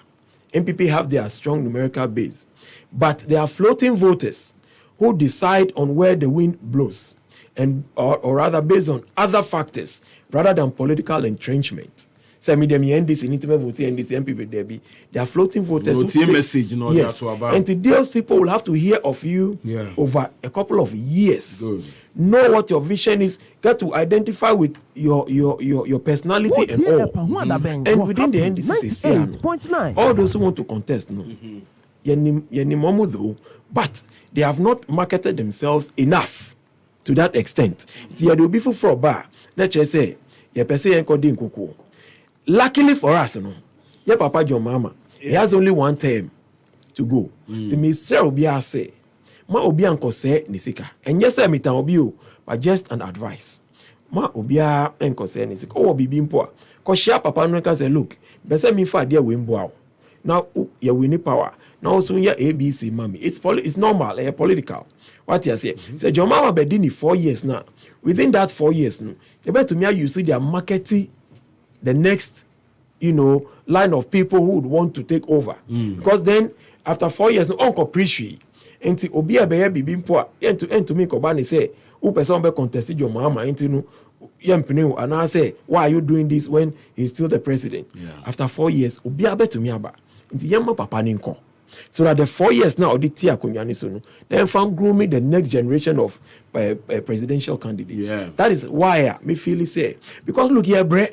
Speaker 1: MPP have their strong numerical base, but there are floating voters who decide on where the wind blows, and or rather based on other factors rather than political entrenchment. Say me them NDC need to vote NDC MPP there they are floating voters who take message yes and those people will have to hear of you over a couple of years. Good. Know what your vision is, get to identify with your personality and all. And within the NDC all those who want to contest no yenimomu though, but they have not marketed themselves enough to that extent. They will be for a bar. Let's just say ye pese encoding kuku. Luckily for us, no, yeah, Papa John Mahama, he has only 1 term to go. To me, Sir Obia say, Ma Obia anko say nisika. And yes, I meet Obio, but just an advice. Ma Obia anko say nisika. Oh, bibi mpoa. Cause share Papa no can say, look, bese me fa dia wimbo. Now you winning power. Now so ya ABC mommy. It's normal, political. What you say? Say John Mahama bedini 4 years now. Within that 4 years, no, you bet to me you see their marketing. The next, line of people who would want to take over. Because then, after 4 years, no uncle appreciate. And to Obia Bea Bibimpoa, and to me, Kobani say, who person be contested your mama, and to know, and I say, why are you doing this when he's still the president? Yeah. After 4 years, Obia be to me about. And the young papa ninko. So that the 4 years now, the tia kunyanisono, then found grooming the next generation of presidential candidates. Yeah. That is why me feel say because look here, bre.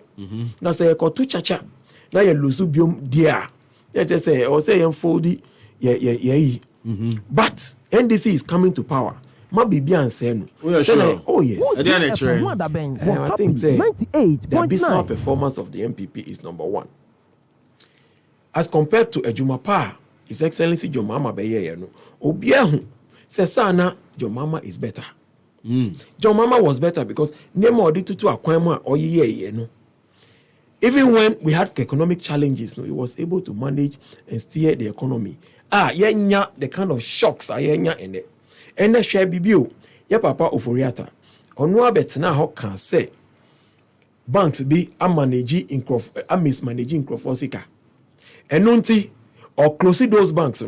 Speaker 1: Now say ko tu chacha. Now you lose biom dia. You just say or say unfoldy. But NDC is coming to power. Ma bibi and say no. Oh yes. I think say the abysmal performance of the MPP is number 1. As compared to Ejumapa. His Excellency John Mahama beye no obiahu say sana John Mahama is better. John Mahama was better because name odi tutu akwan mu a oyeye no. Even when we had economic challenges, no, he was able to manage and steer the economy. Yenya the kind of shocks yenya ene. Ene share bibio ya papa Oforiata. Onu abetena ho kan say banks be mismanaging Crawford. Enunti or closing those banks,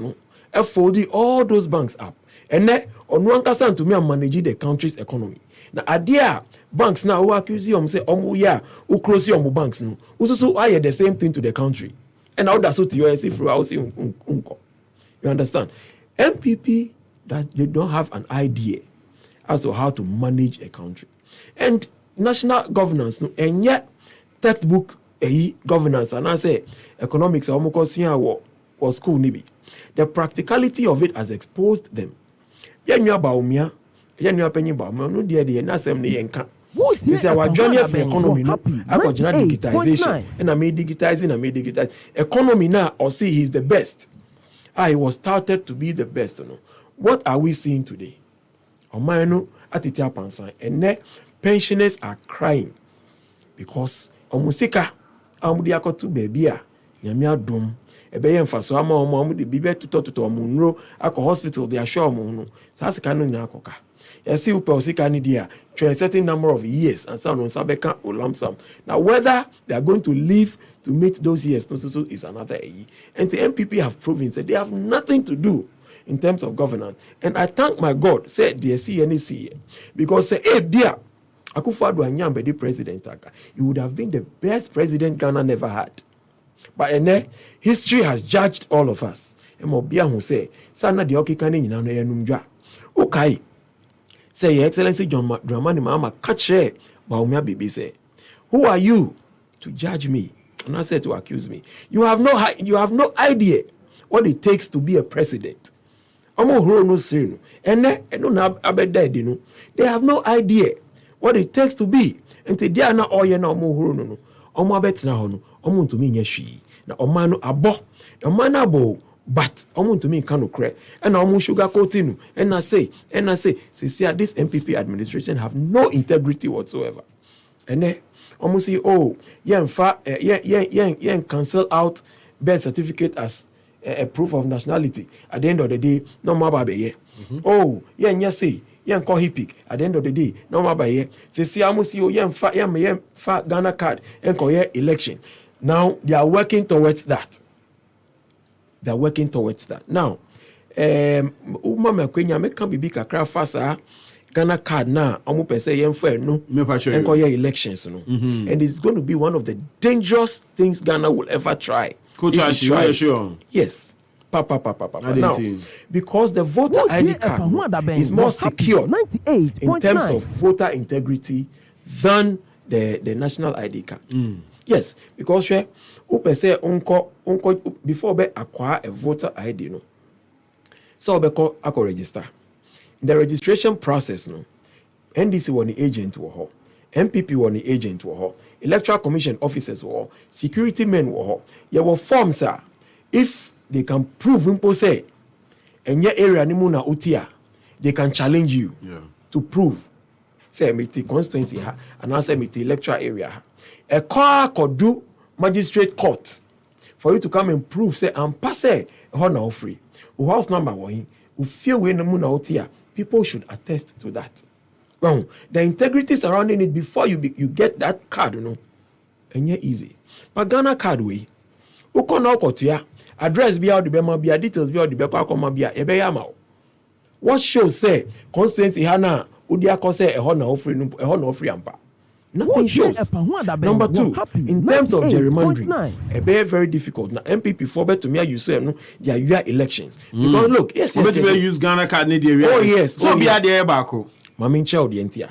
Speaker 1: folding all those banks up. And then, on one person to me, and manage the country's economy. Now, idea banks now who accuse you, say, who close your banks, no, also I the same thing to the country. And now that's what you see through house. You understand? MPP that they don't have an idea as to how to manage a country. And national governance no enye textbook governance and I say economics almost was school nibi. The practicality of it has exposed them. Yenua baumia, yenua penny baumia, no dear na sem ne yenka. This is our journey for economy. No, I got digitization, and I made digitizing. Economy now, or see, he's the best. I was touted to be the best. No, what are we seeing today? Omano atitia pansan, and ne pensioners are crying because omusika amudiako tu bebia nyamia dum. Ebe mfaso ama omo de bibe tuto omunro akọ hospital they assure omo no sa sika no nyina akoka. You see, sika ni dia for a certain number of years and some on sabeka or lump sum. Now, whether they are going to live to meet those years, no, so is another year. And the MPP have proven that they have nothing to do in terms of governance. And I thank my God, said the AshieNDC, because say, hey, dear, Akufo-Addo Anyambe the president, he would have been the best president Ghana never had. But history has judged all of us. And Mobia who say, Sana de Okikane Nina Numja. Okay. Say, Your Excellency John Dramani Mahama, catch her, Baumia Bibi say, who are you to judge me? And I said to accuse me. You have no idea what it takes to be a president. They have no idea what it takes to be. And they are not all no more. To me, na omano abo, omano abo. But I want to me kind of cry, and I sugar coating, and I say, see, this MPP administration have no integrity whatsoever. And then almost say, oh, cancel out birth certificate as a proof of nationality. At the end of the day, no more baby. Oh, say, call hippie. At the end of the day, no more baby. See, almost see, oh, Ghana card and call election. Now they are working towards that. They're working towards that. Now, Umama Kenya make can be big kakra fasa Ghana card now. Omu pese yemfe no. Enko ye elections no. And it's going to be one of the dangerous things Ghana will ever try.
Speaker 2: Kotey, sure.
Speaker 1: Yes. Now, because the voter ID card is more secure in terms of voter integrity than the national ID card. Yes, because say unko before be acquire a voter ID no. So be call register. In the registration process no, NDC won the agent wo, MPP won the agent wo, Electoral Commission officers wo, security men wo. There were forms sir. If they can prove impo say enye area ni mu na utia, they can challenge you to prove say me the constituency ha and answer me the electoral area ha. A car could do magistrate court for you to come and prove say I'm pass a honor free. Who house number one who feel we no muna out here. People should attest to that. Well, the integrity surrounding it before you get that card, you know, and yeah, easy. But Ghana card way, who can now Kotey address be out the bema be details be out the beka come be a yama. What shows say constituency hana udia ko say a honor free ampa. Nothing shows. Number two, in terms of gerrymandering, a very difficult. Now, MPP forward to me, you say no, they are elections. Because look, yes.
Speaker 2: Use Ghana card need area.
Speaker 1: Oh yes.
Speaker 2: So be at the airbaco.
Speaker 1: Mamin child the entia.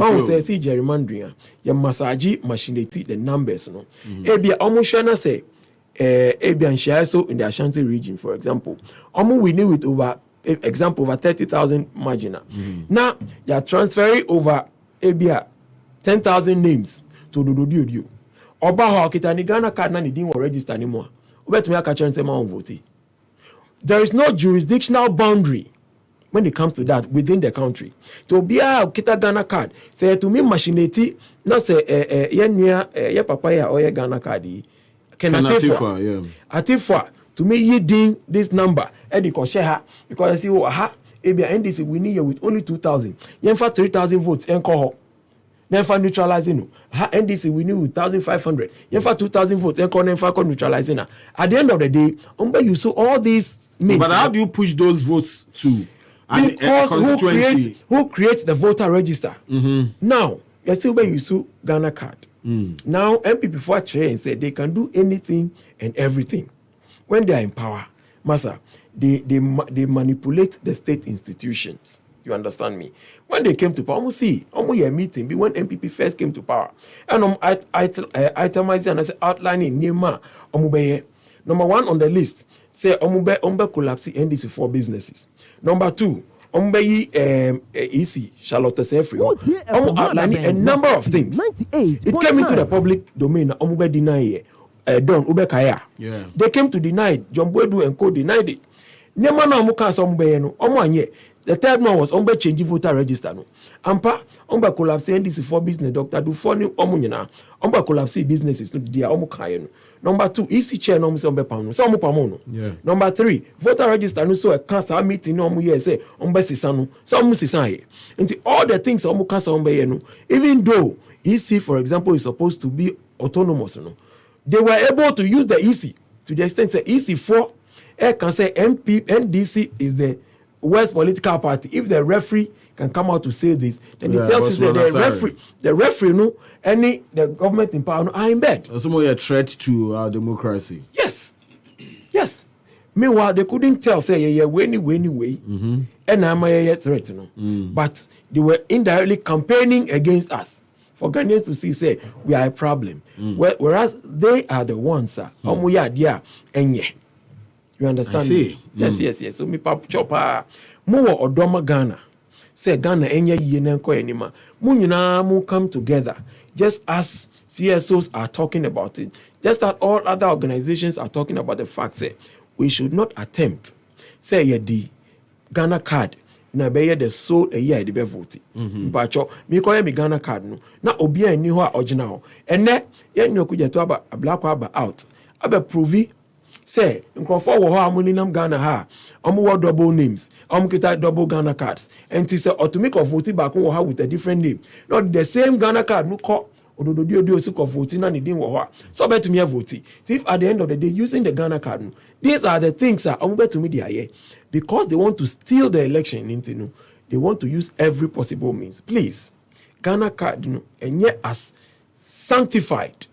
Speaker 1: I say see gerrymandering. You massage machinate the numbers. No. Ebia almost say. Ebia share so in the Ashanti region, for example. Almost we knew with over 30,000 marginal. Now they are transferring over Ebia 10,000 names to Odododiodio. Oba ho kita ni Ghana card na ni din will register anymore. Obetumi aka chere say ma on vote. There is no jurisdictional boundary when it comes to that within the country. To be a kita Ghana card, say to me machinati na say ye papa ya oye Ghana card yi.
Speaker 2: Atifa,
Speaker 1: Atifa to me ye din this number e di ko share ha because I see oh aha ebia NDC we need you with only 2,000. Yen for 3,000 votes enko ho. Then for neutralizing, NDC we need 1,500. Then for 2,000 votes, then for neutralizing. At the end of the day, you saw all these means.
Speaker 2: But how do you push those votes to?
Speaker 1: Because who creates the voter register? Now, you see where you saw Ghana card. Now, MPP for and said they can do anything and everything when they are in power. Massa, they manipulate the state institutions. You understand me? When they came to power, almost a meeting. Be when MPP first came to power, and itemizing and I say outlining Nema Number 1 on the list say ombe collapse NDC 4 businesses. Number 2, EC Charlotte Sefri. Outlining a number of things. It came into the public domain. Deny Don Ubekaya.
Speaker 2: Yeah.
Speaker 1: They came to deny it. John Boedu and Co denied it. Nema na omuka sombe no omanye. The third one was ombe change voter register no. Ampa ombe collapse NDC 4 business Dr. do for new omunyina. Ombe collapse businesses no dia omuka no. Number 2, EC chair no ombe pam so omupa no.
Speaker 2: Yeah.
Speaker 1: Number 3, voter register no so a cancer meeting no omu say ombe sisa no. So omu sisa here. Until all the things omuka sombe no. Even though EC for example is supposed to be autonomous no. They were able to use the EC to the extent that EC4 can say NDC is the worst political party. If the referee can come out to say this, then it tells you that the referee, the government in power are in bed.
Speaker 2: That's more a threat to our democracy.
Speaker 1: Yes. Meanwhile, they couldn't tell, say, way, and I'm a threat, But they were indirectly campaigning against us. For Ghanaians to see, say, we are a problem. Whereas they are the ones, we are there, and yeah. You understand me? Yes. So me pap chopper. Mo odoma Ghana. Say Ghana enya ye nenko anima. Mo nyina mo come together. Just as CSOs are talking about it. Just as all other organizations are talking about the fact say we should not attempt. Say ye the Ghana card. Na be the soul a year the be vote. Mpacho me call me Ghana card no. Na obi ani ho a original. Ene ye nyoku je to aba black aba out. Aba provi say nkrofo wo ho amuninam Ghana ha omo double names kita double Ghana cards and it say automatic of vote back wo ha with a different name not the same Ghana card no call Odododiodio si ko vote na ne din wo ho so bet me vote if at the end of the day using the Ghana card no, these are the things omo bet me dey here because they want to steal the election into no they want to use every possible means. Please, Ghana card no enye as sanctified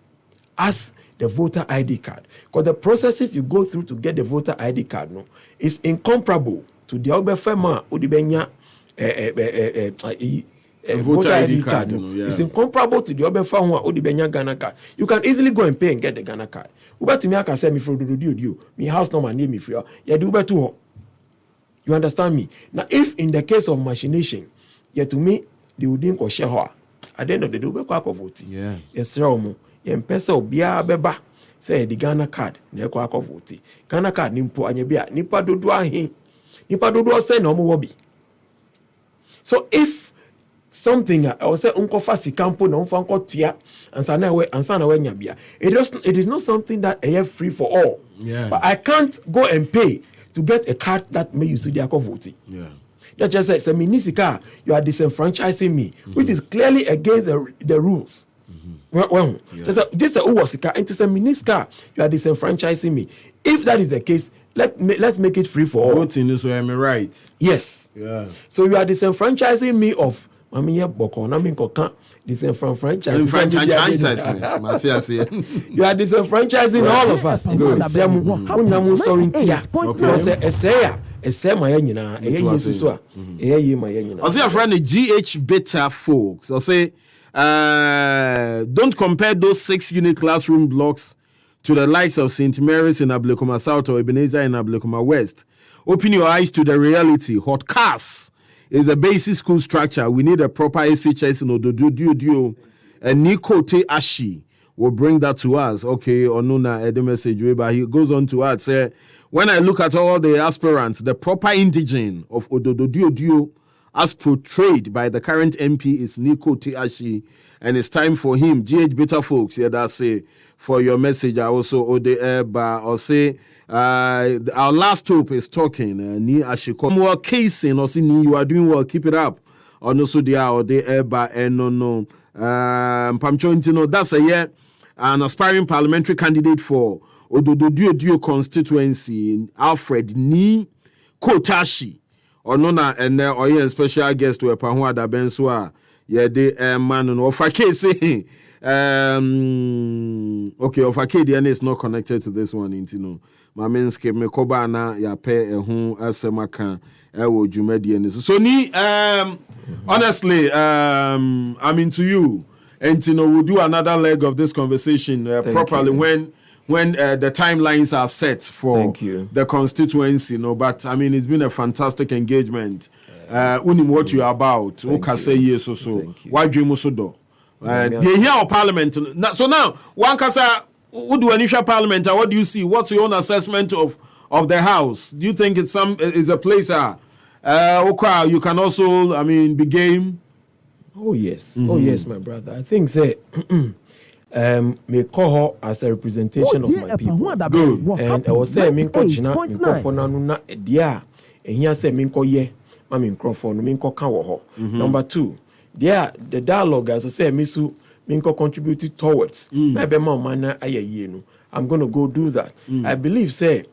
Speaker 1: as the voter ID card. Because the processes you go through to get the voter ID card no, is incomparable to the Obefema Udibenya voter ID card. No. Yeah. It's incomparable to the Obefema Udibenya Ghana card. You can easily go and pay and get the Ghana card. Uber to me, I can say me for do me house number name me free. Yeah, do better too. You understand me? Now, if in the case of machination, yeah, to me, they wouldn't go share her. At the end of the day, we go vote. Yeah. Yes, Romo. Yempesa obia beba say the Ghana card na ekwa vote Ghana card nimpo anya bia nipa dodo ahe nipa dodo say na omo wobi. So if something I say unkofa sikampo na unfa nkotua ansa na we nya bia it is not something that I have free for all. Yeah. But I can't go and pay to get a card that may you see the voting. Yeah. That just says Minisika, you are disenfranchising me, which is clearly against the rules. Well, this who was and to say Miniska, you are disenfranchising me. If that is the case, let's make it free for all.
Speaker 2: Voting is am I right?
Speaker 1: Yes. Yeah. So you are disenfranchising me of disenfranchising. You are disenfranchising all of us.
Speaker 2: I see a friend GH Beta folks. I say don't compare those 6-unit classroom blocks to the likes of St. Mary's in Ablekuma South or Ebenezer in Ablekuma West. Open your eyes to the reality. Hot cars is a basic school structure. We need a proper SHS in Odododiodio. And Kotey Ashie will bring that to us. Okay, Onuna the message, but he goes on to add, say, when I look at all the aspirants, the proper indigene of Odododiodio as portrayed by the current MP is Kotey Ashie, and it's time for him. GH Beta folks, yeah, that's say for your message. I also or say our last hope is talking. Ni Ashie more casing or see you are doing well. Keep it up. Or no so dia or the eba and no Pamchointino. That's a year an aspiring parliamentary candidate for Odododiodio constituency. Alfred ni Kotey or nona and or special guest to a Pahua da Bensua. Yeah, the man and Ofake say okay, Ofake is not connected to this one, you know. My men skip me kobana ya pe ehun asemaka So ni honestly, I mean to you, and we'll do another leg of this conversation properly when the timelines are set for the constituency. But I mean, it's been a fantastic engagement. What you are about? Okay, say yes or so. Why dream so do? They hear our parliament. So now, one kasa, what do initial parliament? What do you see? What's your own assessment of the house? Do you think it's a place? You can also, I mean, be game.
Speaker 1: Oh yes, oh yes, my brother. I think say. Me call her as a representation of my people.
Speaker 2: Good.
Speaker 1: And I was saying, "Minko China, minko for na dia." And here say, "Minko ye, ma minko for no minko kawo." Number 2, there the dialogue as I say, "Misu minko contributed towards." Maybe more mana aye no. I'm going to go do that. I believe say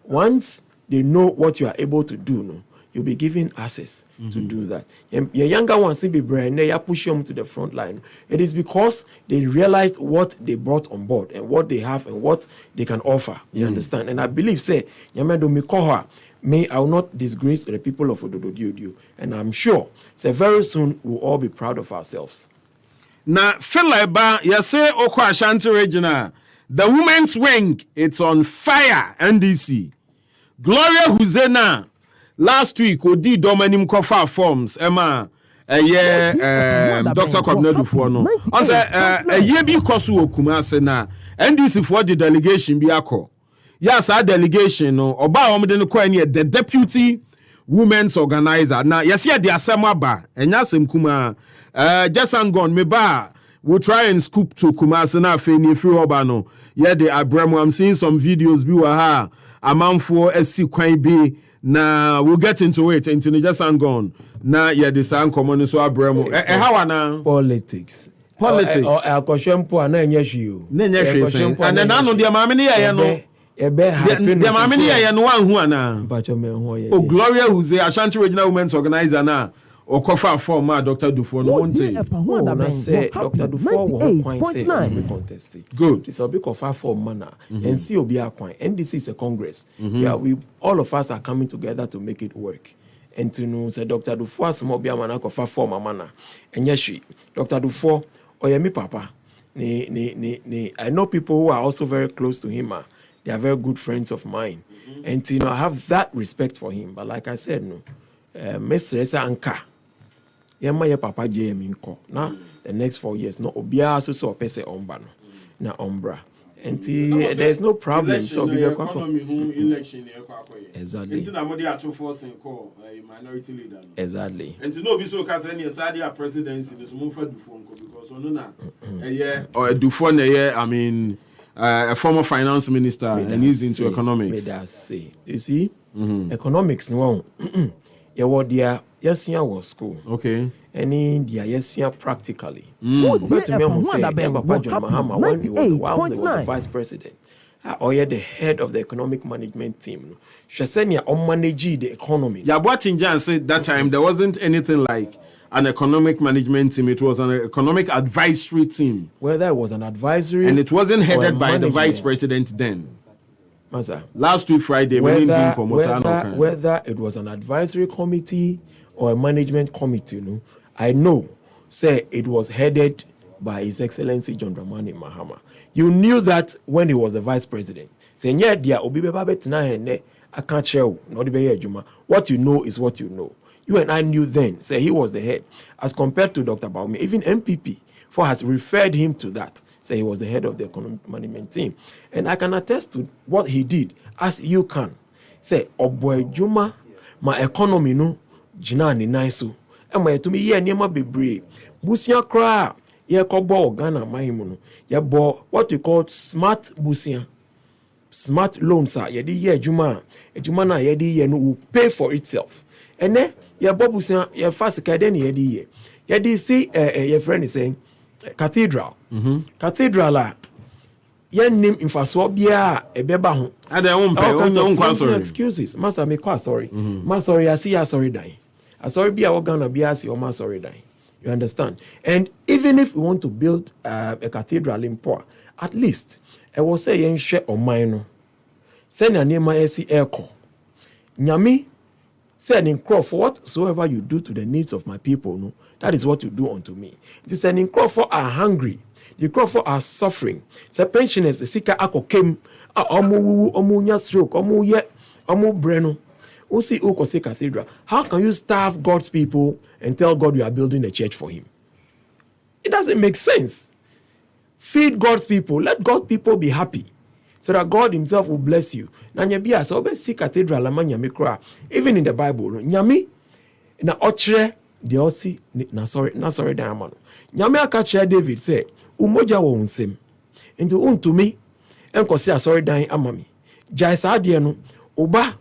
Speaker 1: once they know what you are able to do, no, you'll be given access to do that. Your younger ones will be brand, they are pushing them to the front line. It is because they realized what they brought on board and what they have and what they can offer. You understand? And I believe, say, Yamedo Mikoha, may I will not disgrace the people of Odododiodio. And I'm sure, say, very soon we'll all be proud of ourselves.
Speaker 2: Now, feel like you say Okwa Ashanti Regional, the women's wing, it's on fire, NDC. Gloria Huzena. Last week, we did Dominim Kofa forms, Emma, Dr. Kobnedu for no. Also, a year because we Kumase na, NDC for the delegation Biako. Yes, our delegation, no, Oba Omden the deputy women's organizer. Now, yes, yeah, the Asamaba, and Yasim Kuma, just gone, me ba. We'll try and scoop to Kumase na Feni Obano. Yeah, the Abramo, I'm seeing some videos, Biwaha, amount for SC Quine B. Now we'll get into it. Into just gone. Now the sound common so abremo. How na
Speaker 1: politics. Or question po na nyeshiu.
Speaker 2: And then none of the mamini ya no. The mamini ya no one who ana. Oh, Gloria who's the Ashanti Regional Women's Organizer na. Or Kofa former Dr. Dufour no one say.
Speaker 1: I say Dr. Dufour will point say to be contested.
Speaker 2: Good.
Speaker 1: It's a big of for manner and see obi akwan. And this is a Congress. Yeah, we all of us are coming together to make it work. And to know say Dr. Dufour some obi amana kofa for manner. And yes, Dr. Dufour or me papa. I know people who are also very close to him. They are very good friends of mine. And I have that respect for him. But like I said, no, Mr. Anka. Yama ye papa JM inko. Na the next 4 years, no obia so pese omba no. Na ombra. And there's no problem. So be
Speaker 2: election
Speaker 1: exactly.
Speaker 2: Minority leader.
Speaker 1: Exactly.
Speaker 2: And to know be so case any Sadia presidency this move for Dufour because ono na or Dufour I mean a former finance minister and he's into economics.
Speaker 1: May that say. You see? Economics no you were there. Yes, yeah, was school.
Speaker 2: Okay.
Speaker 1: And in the yes, yeah, practically. But to me, I'm saying, Papa John Mahama, when he was the vice president, or the head of the economic management team, Shasenia on manage the economy.
Speaker 2: Yeah, what in Jan said that time there wasn't anything like an economic management team. It was an economic advisory team.
Speaker 1: Whether it was an advisory,
Speaker 2: and it wasn't headed by the vice president then. Last week Friday,
Speaker 1: whether it was an advisory committee or a management committee, no, I know, say it was headed by His Excellency John Dramani Mahama. You knew that when he was the vice president. Say, yeah, dear, I can't share. What you know is what you know. You and I knew then. Say he was the head, as compared to Dr. Baumi, even MPP. Has referred him to that. Say he was the head of the economic management team. And I can attest to what he did, as you can. Say, Oboy Juma, my economy no, jina ni naisu. And my to me, ye nema be brave. Busia cry, ye kobo Ghana maimuno. Ye bo what we call smart busia. Smart loans, sir. Ye di ye Juma. E Juma na ye di ye no will pay for itself. And then ye bo busia, ye fast kaden ye di ye. Ye di see, your friend is saying, Cathedral. Cathedral yen name infaso bia ebeba ho.
Speaker 2: Ade won pay
Speaker 1: excuses. Master me kwa sorry. Ma sorry I see sorry die. I sorry bia Ghana bia see o ma sorry die. You understand? And even if we want to build a cathedral in Poa, at least I will say yen share o mine no. Send na name esi eko. Nyame Say an crop for whatsoever you do to the needs of my people, no, that is what you do unto me. It is an crop for are hungry. The crop for are suffering. Say pensioners, the sicker ako came, omu stroke, omu breno. Usi Ukose Cathedral. How can you starve God's people and tell God you are building a church for him? It doesn't make sense. Feed God's people. Let God's people be happy so that God himself will bless you. Nanyabia so see cathedral ama nyame kra. Even in the Bible, nyame na ochre de osi na sorry dan ama no. Nyame aka kire David say, "Umoja wo nsem. Enti untumi enkosi asori dan ama me. Jai sa de no, oba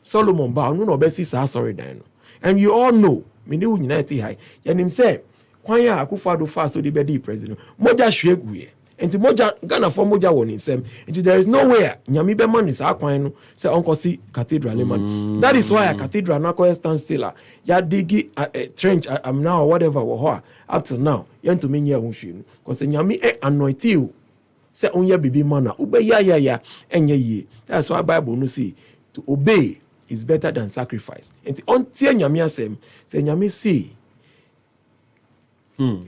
Speaker 1: Solomon ba no obesi sa sorry dan no." And you all know, me ni unite high. Yanim say, kwan ya akufado fast so the bedi president. Moja hweguye. Enti moja Ghana for moja won insem. Enti there is nowhere nyame be man is akwan no say onkosi cathedral man. That is why a cathedral na ko stand still. Ya digi a trench am now or whatever wo up till now. Yen to me nya ho hwe no. Cause nyame anoint you. Say onye bibi man ube ya enye ye. That's why Bible no say to obey is better than sacrifice. And until nyame asem, say nyame say,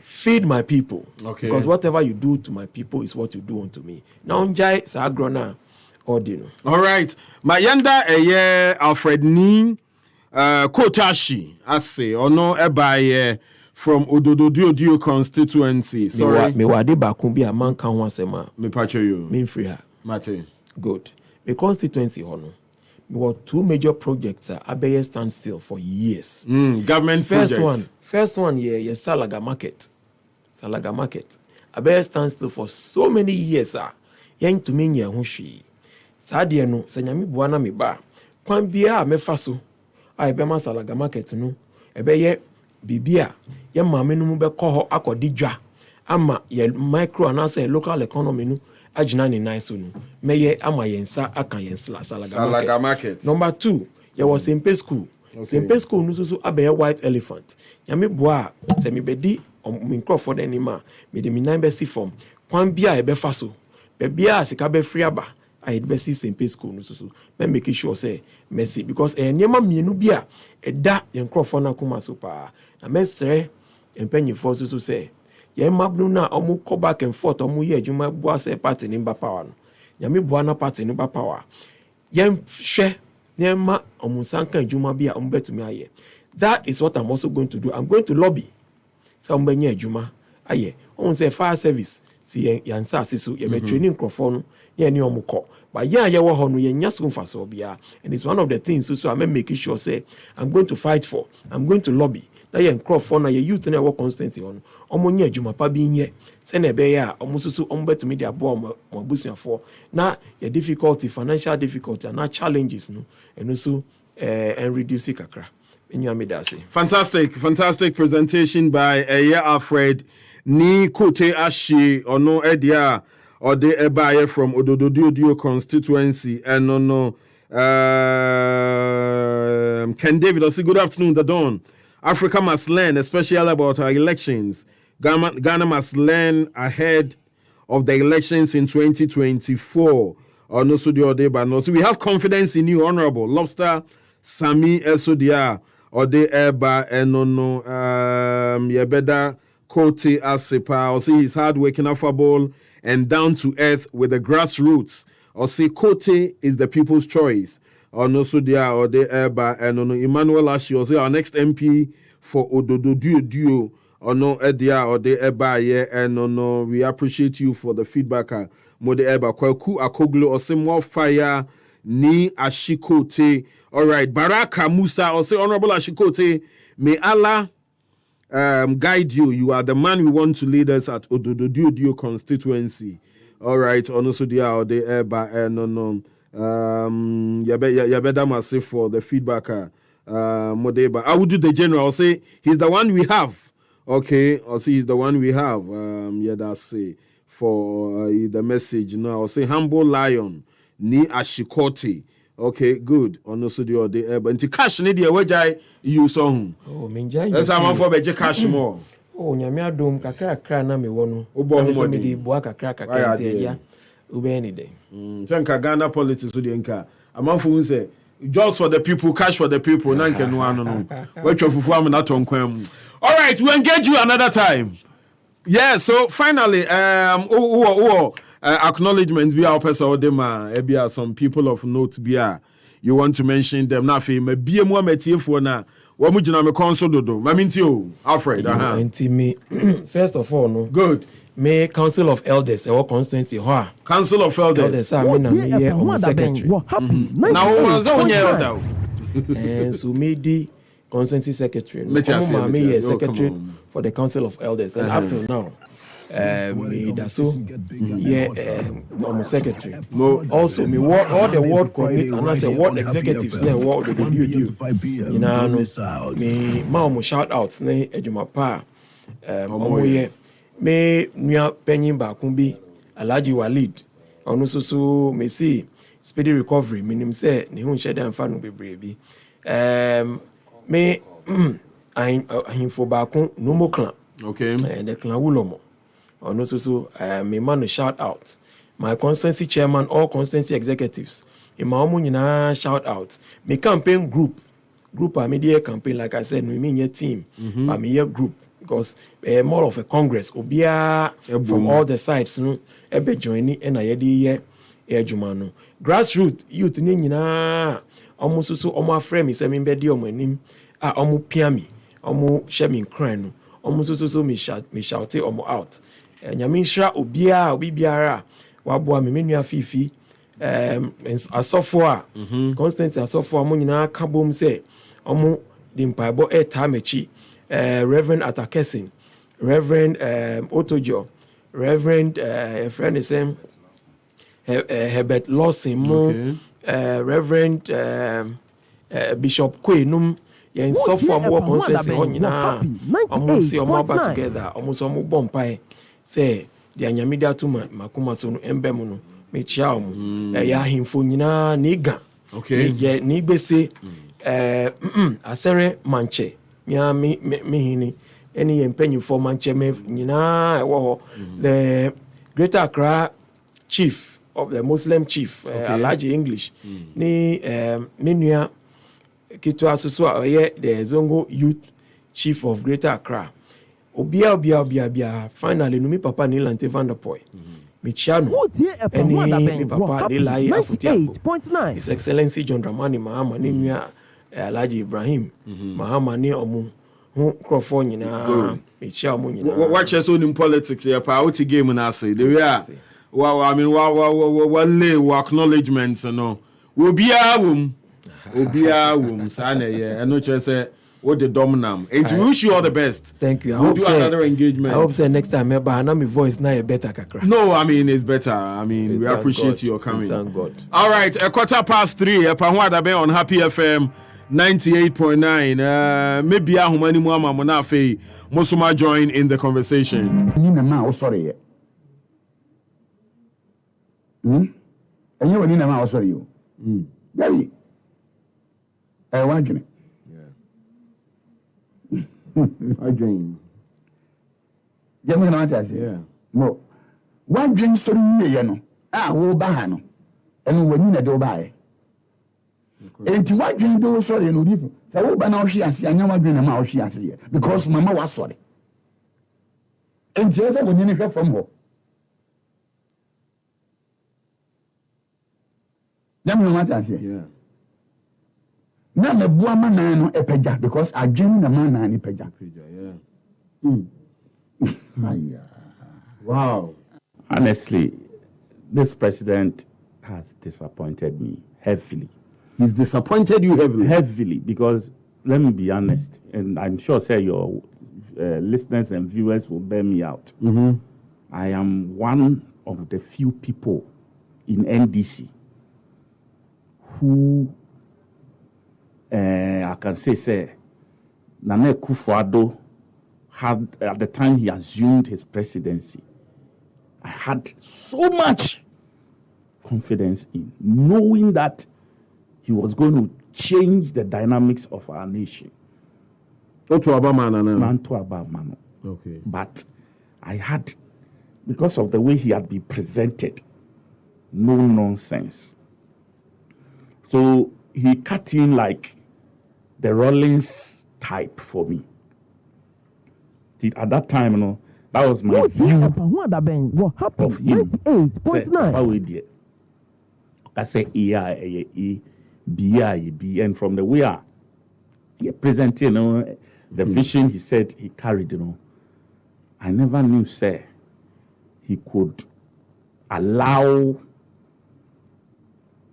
Speaker 1: feed my people.
Speaker 2: Okay.
Speaker 1: Because whatever you do to my people is what you do unto me. Now njai sa agrona ordino.
Speaker 2: All right. Mayanda Alfred ni Kotey ase ono eba from Odododiodio constituency. Sorry.
Speaker 1: Me wade bakun bi aman kan ho asema.
Speaker 2: Me pacho you.
Speaker 1: Me free her.
Speaker 2: Mate.
Speaker 1: Good. Me constituency hono. We got two major projects Abeye stand still for years.
Speaker 2: Government projects.
Speaker 1: First one, Salaga Market. Salaga Market. Abeye stand still for so many years, Yang to me hushi. Sadia no, Sanyami Buana mi ba. Kwan bia me faso. Ebema Salaga Market no. Ebeye bibia. Ye mame no mu be koho akodidwa. Ama ye micro and also local economy no. Ajina ni nice no. Meye ama yensa aka yensla Salaga Market. Number 2, there was Sempe School. Okay. Sempe School no so abeye White Elephant. Nyame boa se me bedi min Crawford anima. Me de mi nan be si form. Kwan bia e be faso. Be bia sika be free aba. I be si Sempe School no so. Me make sure say merci because nyema mienu bia e da yen Crawford na kuma so pa. Na mesre empanyefo so say ye mabnu na omu go back and forth omu ye adwuma boa say party ni mba power no nyame boa na party ni mba power ye hwe nyema omu sanka adwuma bia omu betumi aye. That is what I'm also going to do. I'm going to lobby say omu benya adwuma aye on say fire service si yansa asiso ye be training crofo no ye ni omu ko but ye wo ho no ye nya so mfaso bia. And it's one of the things so I'm making sure say I'm going to fight for. I'm going to lobby that ye crofo na ye youth na work constituency on omonye adwuma pa bi nye se na be ya omususu ombetumi dia bo obusuafo na ye difficulty, financial difficulty na challenges no and also and reduce kakra.
Speaker 2: Fantastic presentation by Alfred ni Kotey Ashie ono edia or de ebaye from Odododiodio constituency and no Ken David also good afternoon the dawn. Africa must learn, especially about our elections. Ghana must learn ahead of the elections in 2024. So we have confidence in you, Honorable Lobster Sami Esodia Ode Eba Enono Yebeda Kotey Asepa. Or see he's hardworking, affable, and down to earth with the grassroots. Or see Kotey is the people's choice. Or no Sudia or de Eba and no Emmanuel Ashie or say our next MP for Odododiodio or no Edia or de Eba ye and no we appreciate you for the feedback. Mode Eba Kwaku Akoglu or say more fire ni Ashikote. All right, Baraka Musa or say Honorable Ashikote, may Allah guide you. You are the man we want to lead us at Odododiodio constituency. All right, or no Sudia or de Eba and no. Yabeda Masi for the feedback. Modeba. I would do the general. I'll say he's the one we have. Okay. I'll say he's the one we have. That's say for the message. No, I'll say humble lion ni Ashikoti. Okay, good. On also the but into cash need the way you song.
Speaker 1: Oh, minja.
Speaker 2: That's how for beje cash more.
Speaker 1: Oh, nyame adom kakra na me wono. Obo me di boa kakra ntia ube any day.
Speaker 2: Tanka Ghana politics so the nka. Amanfo say Just for the people, cash for the people. No. All right, we'll engage you another time. Yeah, so finally, acknowledgements be our person or some people of note be you want to mention them na fe ma bie mu amatiefo na wo mu gina me council dodo ma minti o Alfred
Speaker 1: me first of all no
Speaker 2: good
Speaker 1: me council of elders or constituency ho
Speaker 2: council of elders
Speaker 1: me na me here secretary
Speaker 2: now one so onye elder
Speaker 1: and so me di constituency secretary me here secretary for the council of elders and up till now me daso secretary also me all the ward coordinator and I say ward executives na ward the do you know me ma shout outs na ejuma pa me nua penyin ba kun bi Alhaji Walid onu so me see speedy recovery minim say ne hu nhye dan fa no bebre bi me ahimfo ba kun no mo clan
Speaker 2: okay
Speaker 1: and the clan wulomo ono so me man shout out my constituency chairman all constituency executives imamu nyina shout out me campaign group a media campaign like I said we mean your team but me your group because more of a congress obia from all the sides no ebe join ni na yedi ye ejuma no grassroots youth ni nyina omo so omo afrɛ me sɛ me be di omo anim a omo pia me omo hye me kran no omo so me shout omo out nyame nhra obi biara waboa me menua fifi asofo a constituency asofo mo nyina ka bom sɛ omo di mpaibo machi Reverend Atakesin, Reverend Otojo, Reverend friend is Herbert Lawson, Reverend Bishop Kwenum, yen sofo mo constituency ho nyina omo si omo ba together omo so omo bompai say the anyamida to makuma so no embem no me chia omo ya himfo nyina niga okay ni gbese asere manche nya me hini any empenyfo manche me nyina wo the Greater Accra chief of the Muslim chief Alhaji English ni menua kitu asusu the Zongo youth chief of Greater Accra obia finally no mi papa ni Lante Van der Poel mi chiano mi papa ni lai afutia His Excellency John Dramani Mahama ni nua Alhaji Ibrahim Mahama ni omu hu krofo nyina mi chia omu nyina
Speaker 2: watch us on in politics here pa oti game na say the way wow I mean wow acknowledgements no obia wum sana yeah no chance say what the dominam and we wish you all the best.
Speaker 1: Thank you.
Speaker 2: We'll do another engagement.
Speaker 1: I hope say next time na my voice now better kakra.
Speaker 2: No, I mean it's better. I mean we appreciate your coming.
Speaker 1: Thank God.
Speaker 2: All right, 3:15 pa be on Happy FM 98.9. Maybe ahumani mu ama mo na afei Musuma join in the conversation.
Speaker 4: Ni na ma o sorry ye. Enye woni na ma o sorry yo. Daddy. Wadwene.
Speaker 2: I dream.
Speaker 4: Jamu na wata say.
Speaker 2: Yeah.
Speaker 4: No. Wadwene sorry me ye no. Wo ba ha no. Enu wani na do ba ye. Enti wadwene do sorry no difu. Sa wo ba na o hwe ase anya wadwene na ma o hwe ase ye because mama wa sorry. Enti esa woni ni hwe from ho. Jamu na wata say.
Speaker 2: Yeah.
Speaker 4: Na me bua mana no epeja because adwene na mana ni peja.
Speaker 2: Wow.
Speaker 5: Honestly, this president has disappointed me heavily.
Speaker 2: He's disappointed you heavily?
Speaker 5: Heavily, because let me be honest, and I'm sure say your listeners and viewers will bear me out. I am one of the few people in NDC who I can say Nana Akufo-Addo had, at the time he assumed his presidency, I had so much confidence in, knowing that he was going to change the dynamics of our nation.
Speaker 2: Okay.
Speaker 5: But I had, because of the way he had been presented, no nonsense. So he cut in like the Rollins type for me. At that time, you know, that was my view of him.
Speaker 3: 98.9.
Speaker 5: I say B, and from the way he presented, you know, the vision he said he carried, you know, I never knew, sir, he could allow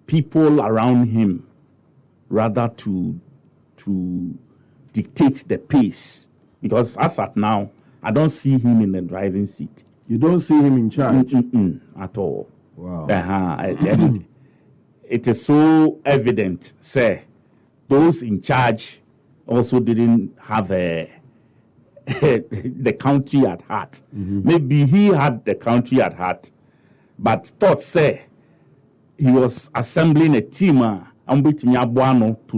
Speaker 5: people around him rather to dictate the pace. Because as at now, I don't see him in the driving seat.
Speaker 2: You don't see him in charge?
Speaker 5: At all.
Speaker 2: Wow.
Speaker 5: It is so evident, sir, those in charge also didn't have the country at heart. Maybe he had the country at heart, but thought, sir, he was assembling a team to